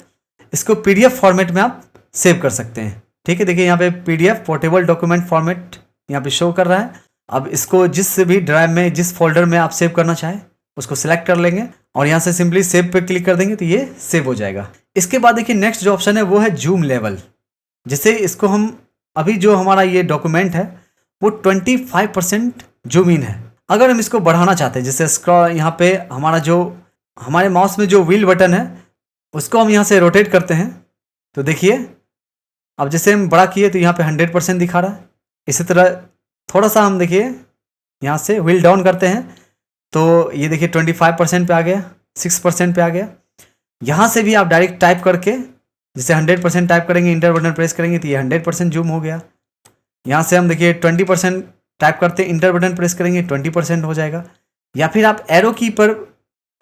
इसको PDF फॉर्मेट में आप सेव कर सकते हैं। ठीक है, देखिए यहाँ पे PDF पोर्टेबल डॉक्यूमेंट फॉर्मेट यहाँ पे शो कर रहा है। अब इसको जिस भी ड्राइव में, जिस फोल्डर में आप सेव करना चाहें उसको सिलेक्ट कर लेंगे और यहाँ से सिंपली सेव पे क्लिक कर देंगे तो ये सेव हो जाएगा। इसके बाद देखिए नेक्स्ट जो ऑप्शन है वो है जूम लेवल। जैसे इसको हम अभी जो हमारा ये डॉक्यूमेंट है वो 25% जूम इन है। अगर हम इसको बढ़ाना चाहते हैं, जैसे स्क्रॉल यहाँ पे हमारा जो हमारे माउस में जो व्हील बटन है उसको हम यहाँ से रोटेट करते हैं तो देखिए अब जैसे हम बड़ा किए तो यहाँ पे 100% दिखा रहा है। इसी तरह थोड़ा सा हम देखिए यहाँ से व्हील डाउन करते हैं तो ये देखिए 25% पे आ गया, 6% पे आ गया। यहाँ से भी आप डायरेक्ट टाइप करके जैसे 100% टाइप करेंगे, इंटर बटन प्रेस करेंगे तो ये 100% जूम हो गया। यहाँ से हम देखिए 20% टाइप करते हैं, इंटर बटन प्रेस करेंगे 20% हो जाएगा। या फिर आप एरो की पर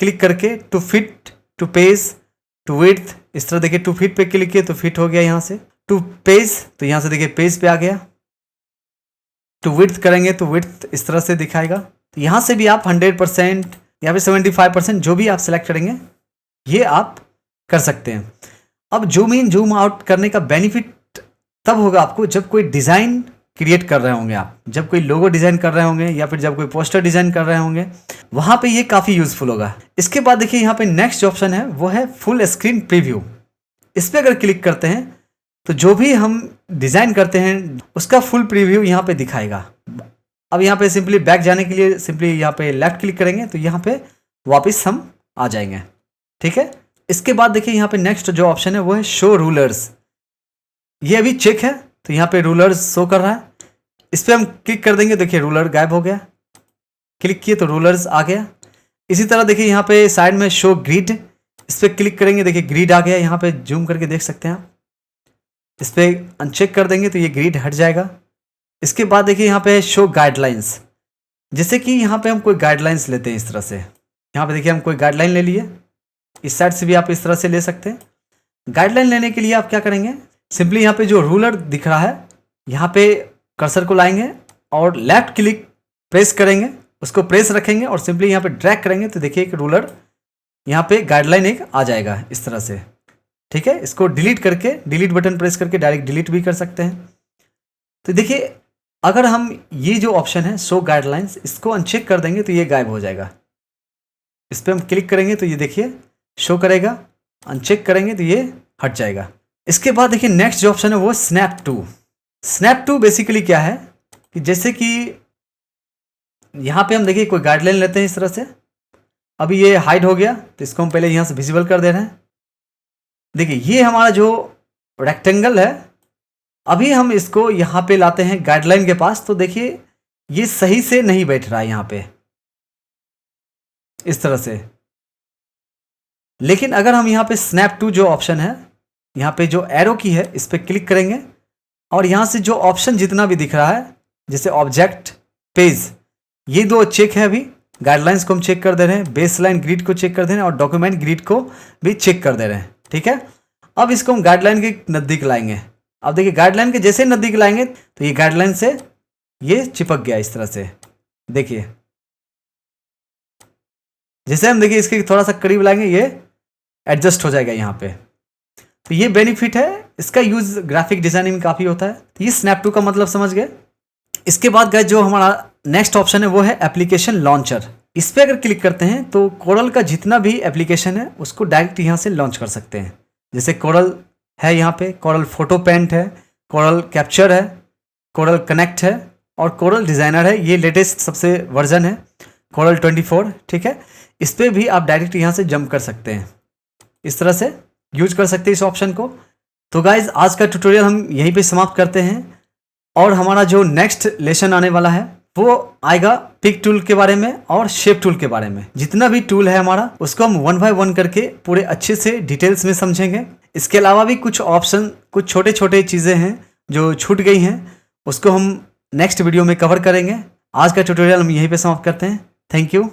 क्लिक करके to fit, to page, to width, इस तरह देखिए टू फिट पे क्लिक किए तो फिट हो गया। यहाँ से टू पेज तो यहाँ से देखिए पेज पे आ गया। टू विड्थ करेंगे तो विड्थ इस तरह से दिखाएगा। तो यहाँ से भी आप 100% या फिर 75% जो भी आप सेलेक्ट करेंगे ये आप कर सकते हैं। अब जूम इन जूम आउट करने का बेनिफिट तब होगा आपको जब कोई डिज़ाइन क्रिएट कर रहे होंगे आप, जब कोई लोगो डिज़ाइन कर रहे होंगे या फिर जब कोई पोस्टर डिज़ाइन कर रहे होंगे, वहाँ पे ये काफ़ी यूज़फुल होगा। इसके बाद देखिए यहाँ पे नेक्स्ट जो ऑप्शन है वो है फुल स्क्रीन प्रीव्यू। इस पर अगर क्लिक करते हैं तो जो भी हम डिज़ाइन करते हैं उसका फुल प्रीव्यू यहाँ पे दिखाएगा। अब यहाँ पे सिंपली बैक जाने के लिए सिंपली यहाँ पे लेफ्ट क्लिक करेंगे तो यहाँ पे वापस हम आ जाएंगे। ठीक है, इसके बाद देखिए यहाँ पे नेक्स्ट जो ऑप्शन है वो है शो रूलर्स। ये अभी चेक है तो यहाँ पे रूलर्स शो कर रहा है। इस पर हम क्लिक कर देंगे, देखिए रूलर गायब हो गया। क्लिक किए तो रूलर्स आ गया। इसी तरह देखिए यहाँ पे साइड में शो ग्रिड, इस पर क्लिक करेंगे, देखिए ग्रिड आ गया। यहाँ पे जूम करके देख सकते हैं आप। इस पर अनचेक कर देंगे तो ये ग्रिड हट जाएगा। इसके बाद देखिए यहाँ पे शो गाइडलाइंस। जैसे कि यहाँ पे हम कोई गाइडलाइंस लेते हैं इस तरह से, यहाँ पे देखिए हम कोई गाइडलाइन ले लिए, इस साइड से भी आप इस तरह से ले सकते हैं। गाइडलाइन लेने के लिए आप क्या करेंगे, सिंपली यहाँ पे जो रूलर दिख रहा है यहाँ पे कर्सर को लाएंगे और लेफ्ट क्लिक प्रेस करेंगे, उसको प्रेस रखेंगे और सिंपली यहाँ पे ड्रैग करेंगे तो देखिए एक रूलर यहाँ पे गाइडलाइन एक आ जाएगा इस तरह से। ठीक है, इसको डिलीट करके डिलीट बटन प्रेस करके डायरेक्ट डिलीट भी कर सकते हैं। तो देखिए अगर हम ये जो ऑप्शन है शो गाइडलाइंस इसको अनचेक कर देंगे तो ये गायब हो जाएगा। इस पर हम क्लिक करेंगे तो ये देखिए शो करेगा, अनचेक करेंगे तो ये हट जाएगा। इसके बाद देखिए नेक्स्ट जो ऑप्शन है वो snap to. Snap to basically क्या है कि जैसे कि यहाँ पे हम देखिए कोई गाइडलाइन लेते हैं इस तरह से, अभी ये हाइड हो गया तो इसको हम पहले यहाँ से विजिबल कर दे रहे हैं। देखिए ये हमारा जो रेक्टेंगल है अभी हम इसको यहाँ पे लाते हैं गाइडलाइन के पास तो देखिए ये सही से नहीं बैठ रहा है यहाँ पे इस तरह से। लेकिन अगर हम यहाँ पे स्नैप टू जो ऑप्शन है यहाँ पे जो एरो की है इस पर क्लिक करेंगे और यहाँ से जो ऑप्शन जितना भी दिख रहा है जैसे ऑब्जेक्ट, पेज, ये दो चेक है। अभी गाइडलाइंस को हम चेक कर दे रहे हैं, बेस लाइन ग्रिड को चेक कर दे रहे हैं और डॉक्यूमेंट ग्रिड को भी चेक कर दे रहे हैं। ठीक है, अब इसको हम गाइडलाइन के नज़दीक लाएंगे। अब देखिए गाइडलाइन के जैसे नज़दीक लाएंगे तो ये गाइडलाइन से ये चिपक गया इस तरह से। देखिए जैसे हम देखिए इसके थोड़ा सा करीब लाएंगे ये एडजस्ट हो जाएगा यहाँ पे। तो ये बेनिफिट है, इसका यूज़ ग्राफिक डिजाइनिंग में काफ़ी होता है। तो ये स्नैप टू का मतलब समझ गए। इसके बाद गाइस जो हमारा नेक्स्ट ऑप्शन है वो है एप्लीकेशन लॉन्चर। इस पर अगर क्लिक करते हैं तो कोरल का जितना भी एप्लीकेशन है उसको डायरेक्ट यहाँ से लॉन्च कर सकते हैं। जैसे कोरल है, यहाँ पे कोरल फोटो पेंट है, कोरल कैप्चर है, कोरल कनेक्ट है और कोरल डिज़ाइनर है। ये लेटेस्ट सबसे वर्जन है कोरल 24। ठीक है, इस पर भी आप डायरेक्ट यहाँ से जंप कर सकते हैं, इस तरह से यूज कर सकते हैं इस ऑप्शन को। तो गाइज आज का ट्यूटोरियल हम यहीं पे समाप्त करते हैं और हमारा जो नेक्स्ट लेसन आने वाला है वो आएगा पिक टूल के बारे में और शेप टूल के बारे में। जितना भी टूल है हमारा उसको हम 1 बाय 1 करके पूरे अच्छे से डिटेल्स में समझेंगे। इसके अलावा भी कुछ ऑप्शन, कुछ छोटे छोटे चीज़ें हैं जो छूट गई हैं, उसको हम नेक्स्ट वीडियो में कवर करेंगे। आज का ट्यूटोरियल हम यहीं पे समाप्त करते हैं। Thank you.